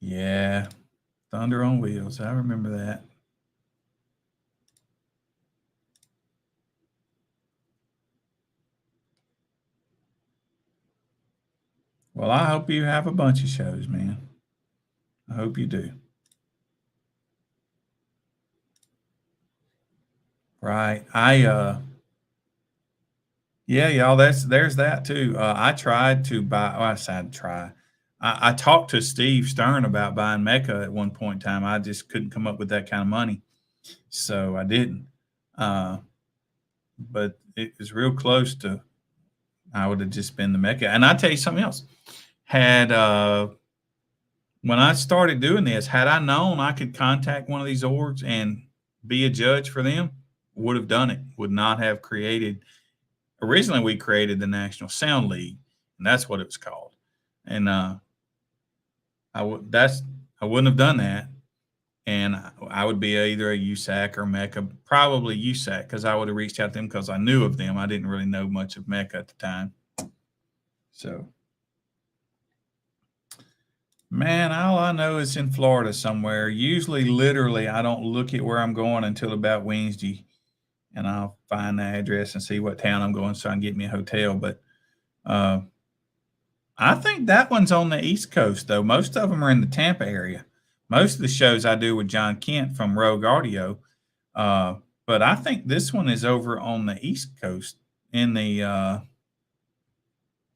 Yeah, Thunder on Wheels. I remember that. Well, I hope you have a bunch of shows, man. I hope you do. Right. Yeah, y'all, there's that too. I tried to buy, well, I said try. I talked to Steve Stern about buying Mecca at one point in time. I just couldn't come up with that kind of money. So I didn't. But it was real close to, I would have just been the Mecca. And I tell you something else. When I started doing this, had I known I could contact one of these orgs and be a judge for them, would have done it. Would not have created. Originally, we created the National Sound League, and that's what it was called. And I wouldn't have done that. And I would be either a USAC or Mecca, probably USAC, because I would have reached out to them because I knew of them. I didn't really know much of Mecca at the time. So, man, all I know is in Florida somewhere. Usually, literally, I don't look at where I'm going until about Wednesday, and I'll find the address and see what town I'm going so I can get me a hotel. But I think that one's on the East Coast, though. Most of them are in the Tampa area. Most of the shows I do with John Kent from Rogue Audio. But I think this one is over on the East Coast in the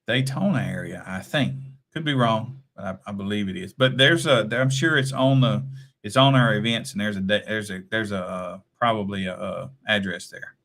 Daytona area, I think. Could be wrong, but I believe it is. But I'm sure it's on our events, and there's probably a address there.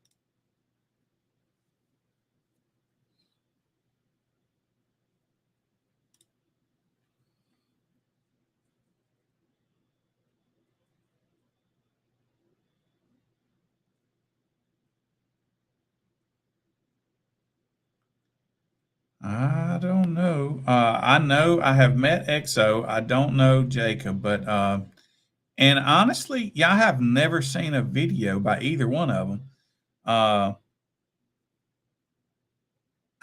I don't know. I know I have met EXO. I don't know Jacob, but and honestly, yeah, I have never seen a video by either one of them.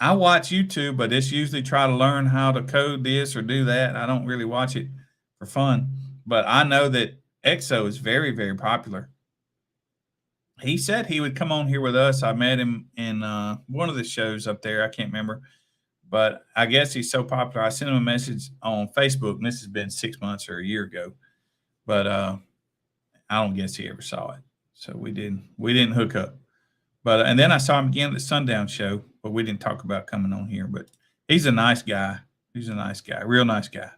I watch YouTube, but it's usually try to learn how to code this or do that. I don't really watch it for fun, but I know that EXO is very, very popular. He said he would come on here with us. I met him in one of the shows up there. I can't remember, but I guess he's so popular. I sent him a message on Facebook, and this has been 6 months or a year ago, but I don't guess he ever saw it. So we didn't hook up. But and then I saw him again at the Sundown show, but we didn't talk about coming on here. But he's a nice guy. He's a nice guy, real nice guy.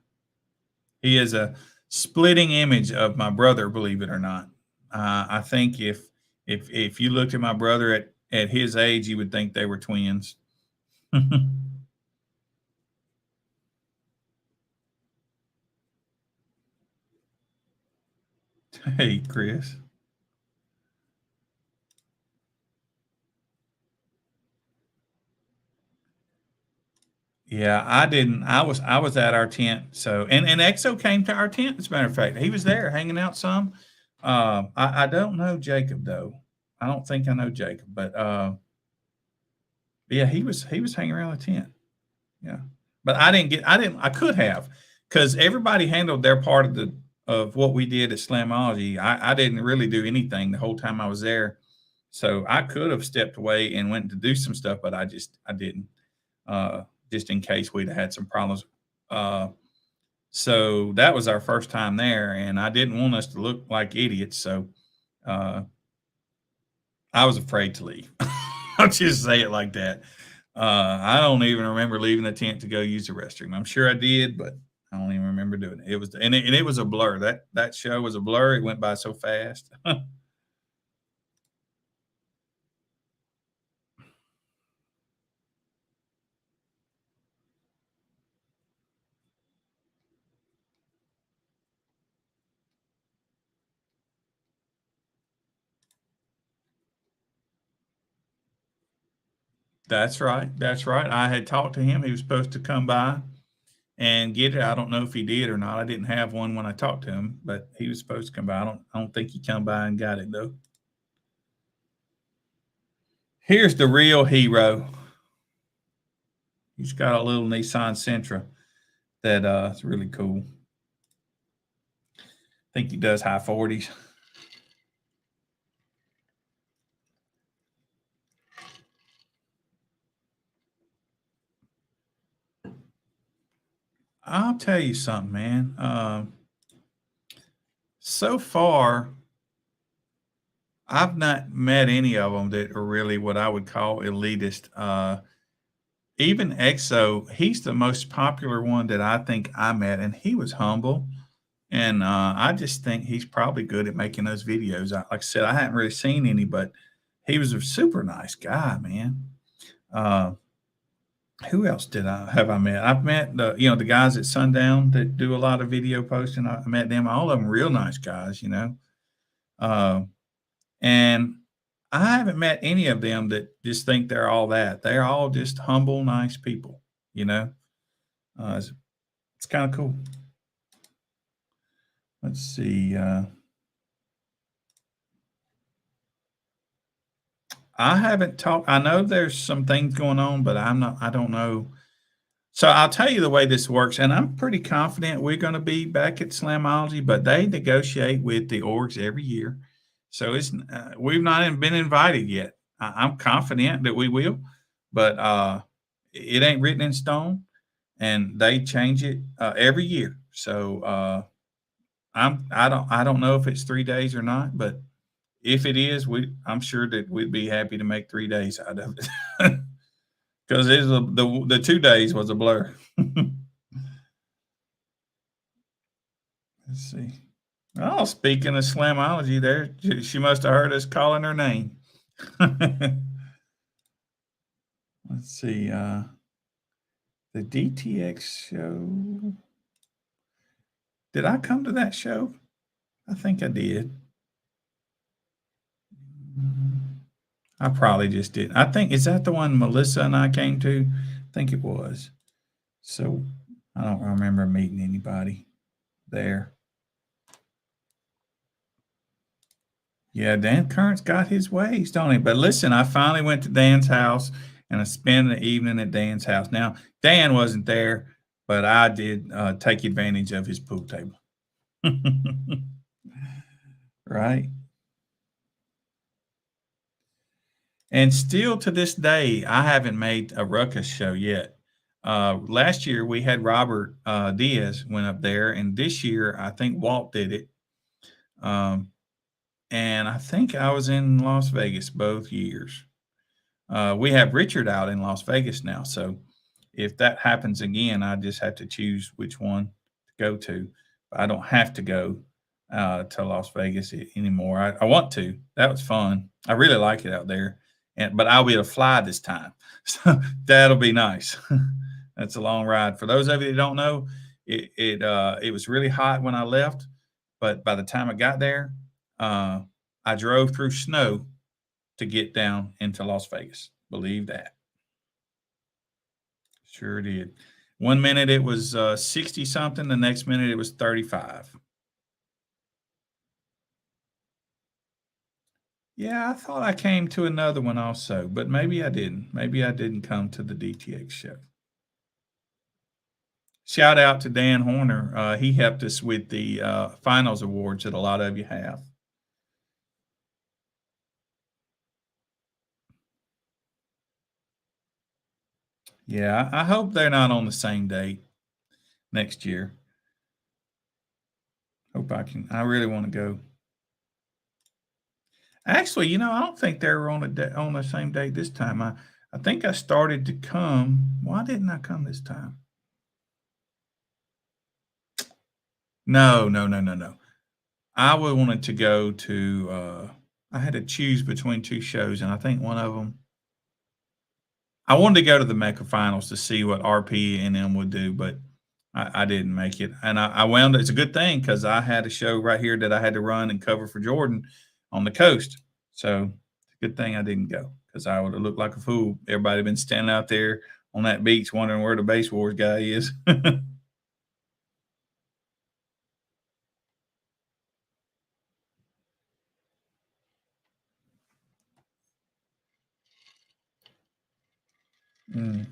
He is a splitting image of my brother, believe it or not. I think if you looked at my brother at his age, you would think they were twins. Hey, Chris. Yeah, I didn't. I was at our tent. So and EXO came to our tent. As a matter of fact, he was there hanging out some. I don't know Jacob though. I don't think I know Jacob, but yeah, he was hanging around the tent. Yeah, but I could have, because everybody handled their part of what we did at Slamology. I didn't really do anything the whole time I was there. So I could have stepped away and went to do some stuff, but I didn't, just in case we'd had some problems. Uh, so that was our first time there, and I didn't want us to look like idiots. So uh, I was afraid to leave. I'll just say it like that. I don't even remember leaving the tent to go use the restroom. I'm sure I did, but I don't even remember doing it. It was and it was a blur. That show was a blur. It went by so fast. That's right. That's right. I had talked to him. He was supposed to come by and get it. I don't know if he did or not. I didn't have one when I talked to him, but he was supposed to come by. I don't think he come by and got it though. Here's the real hero. He's got a little Nissan Sentra that is really cool. I think he does high 40s. I'll tell you something, man. So far, I've not met any of them that are really what I would call elitist. Even EXO, he's the most popular one that I think I met, and he was humble. And I just think he's probably good at making those videos. Like I said, I hadn't really seen any, but he was a super nice guy, man. Uh, who else have I met? I've met the guys at Sundown that do a lot of video posting. I met them, all of them real nice guys, Uh, and I haven't met any of them that just think they're all that. They're all just humble, nice people, you know. It's kind of cool. Let's see. I haven't talked. I know there's some things going on, but I don't know. So I'll tell you the way this works, and I'm pretty confident we're going to be back at Slamology, but they negotiate with the orgs every year. So we've not even been invited yet. I'm confident that we will, but it ain't written in stone, and they change it every year. So I don't know if it's 3 days or not, but if it is, I'm sure that we'd be happy to make 3 days out of it. Because the 2 days was a blur. Let's see. Oh, speaking of Slamology, there she must have heard us calling her name. Let's see. The DTX show. Did I come to that show? I think I did. I probably just did. I think, is that the one Melissa and I came to? I think it was. So I don't remember meeting anybody there. Yeah, Dan Current's got his ways, don't he? But listen, I finally went to Dan's house and I spent the evening at Dan's house. Now, Dan wasn't there, but I did take advantage of his pool table. Right? And still to this day, I haven't made a Ruckus show yet. Last year we had Robert Diaz went up there, and this year I think Walt did it. And I think I was in Las Vegas both years. We have Richard out in Las Vegas now, so if that happens again, I just have to choose which one to go to. I don't have to go to Las Vegas anymore. I want to. That was fun. I really like it out there. But I'll be able to fly this time. So that'll be nice. That's a long ride. For those of you that don't know, it was really hot when I left, but by the time I got there, I drove through snow to get down into Las Vegas. Believe that. Sure did. 1 minute it was 60 something. The next minute it was 35. Yeah, I thought I came to another one also, but maybe I didn't. Maybe I didn't come to the DTX show. Shout out to Dan Horner. He helped us with the finals awards that a lot of you have. Yeah, I hope they're not on the same date next year. Hope I can. I really want to go. Actually, I don't think they were on the same date this time. I think I started to come. Why didn't I come this time? No, no, no, no, no. I would wanted to go to. I had to choose between two shows, and I think one of them. I wanted to go to the Mecca Finals to see what RP and them would do, but I didn't make it. And I wound. It's a good thing because I had a show right here that I had to run and cover for Jordan on the coast. So it's a good thing I didn't go because I would have looked like a fool. Everybody had been standing out there on that beach wondering where the Base Wars guy is. Mm.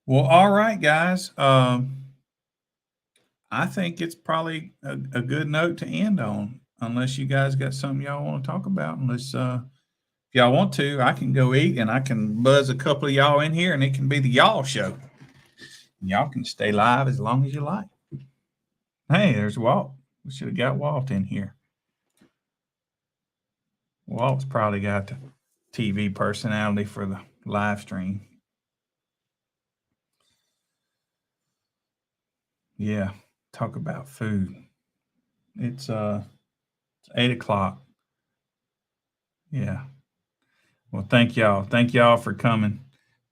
Well, all right, guys. I think it's probably a good note to end on, unless you guys got something y'all want to talk about. Unless if y'all want to, I can go eat and I can buzz a couple of y'all in here and it can be the y'all show. And y'all can stay live as long as you like. Hey, there's Walt. We should have got Walt in here. Walt's probably got the TV personality for the live stream. Yeah, talk about food. It's 8 o'clock. Yeah. Well, thank y'all. Thank y'all for coming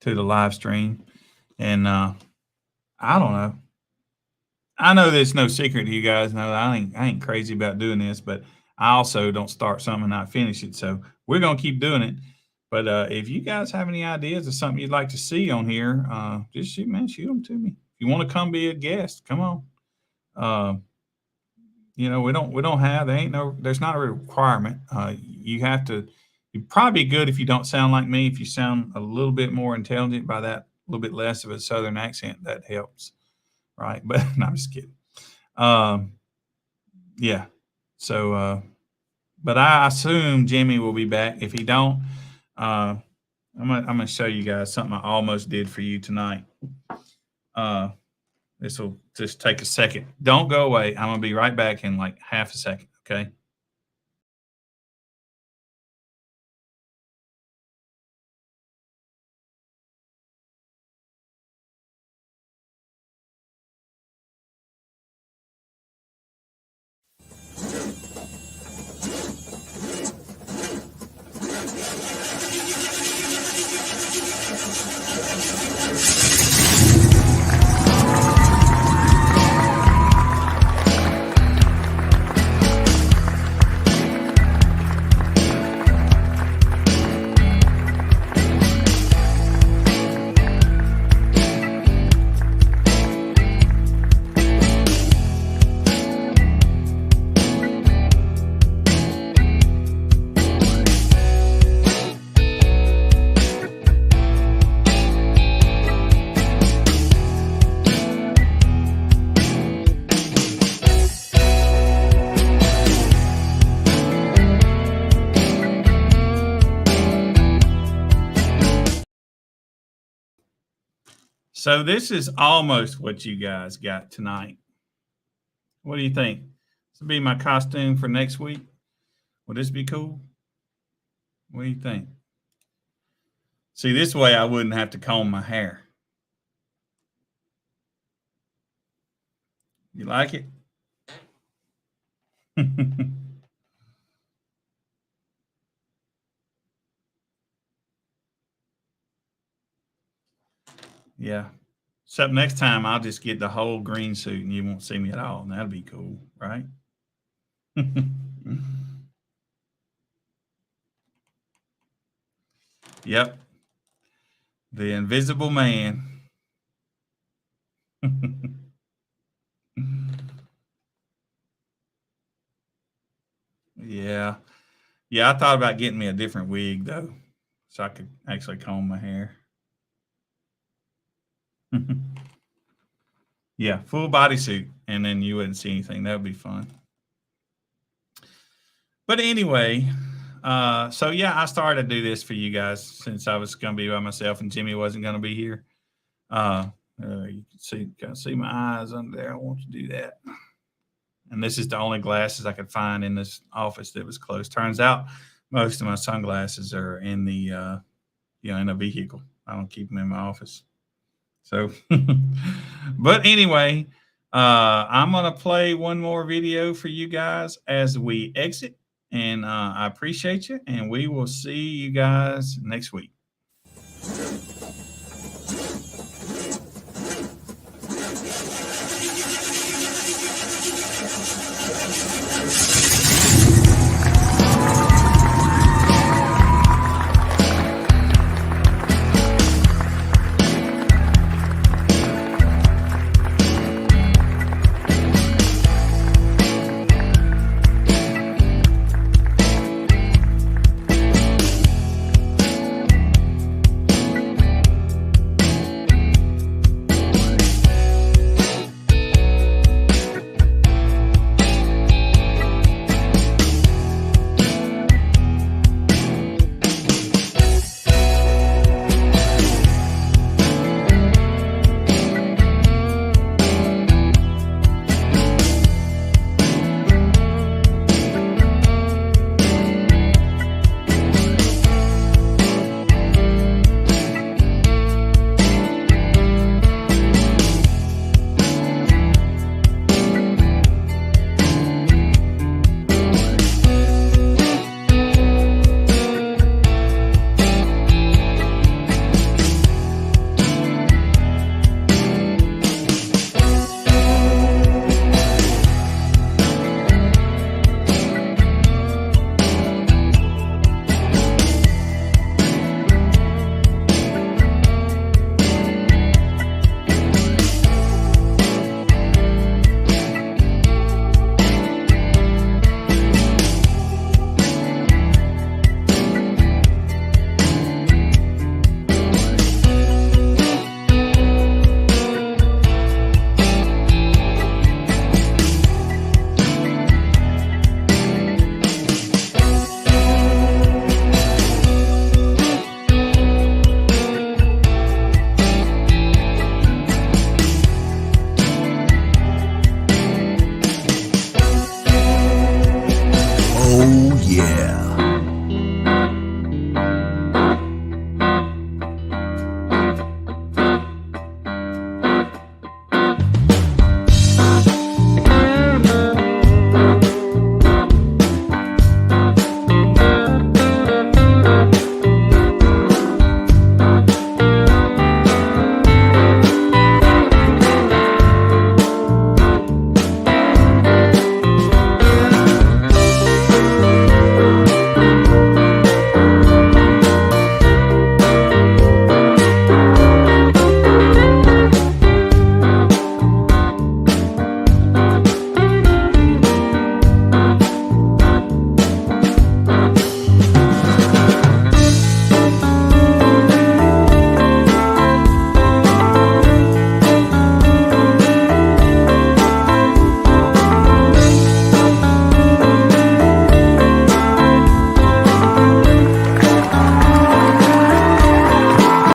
to the live stream. And I don't know. I know there's no secret to you guys know that I ain't crazy about doing this, but I also don't start something and not finish it. So we're gonna keep doing it. But if you guys have any ideas of something you'd like to see on here, just shoot them to me. If you want to come be a guest, come on. We don't have there's not a requirement. You have to. You'd probably be good if you don't sound like me. If you sound a little bit more intelligent, by that a little bit less of a Southern accent, that helps, right? But no, I'm just kidding. Yeah. So, but I assume Jimmy will be back. If he don't, I'm gonna show you guys something I almost did for you tonight. This will just take a second. Don't go away. I'm gonna be right back in like half a second. Okay. So this is almost what you guys got tonight. What do you think? This will be my costume for next week. Will this be cool? What do you think? See, this way I wouldn't have to comb my hair. You like it? Yeah. Except next time I'll just get the whole green suit and you won't see me at all. And that'll be cool, right? Yep. The Invisible Man. Yeah. Yeah, I thought about getting me a different wig though, so I could actually comb my hair. Yeah, full bodysuit, and then you wouldn't see anything. That would be fun. But anyway, so yeah, I started to do this for you guys since I was going to be by myself and Jimmy wasn't going to be here. You can see my eyes under there. I want to do that. And this is the only glasses I could find in this office that was closed. Turns out most of my sunglasses are in the, in a vehicle. I don't keep them in my office. So, but anyway, I'm going to play one more video for you guys as we exit. And I appreciate you. And we will see you guys next week.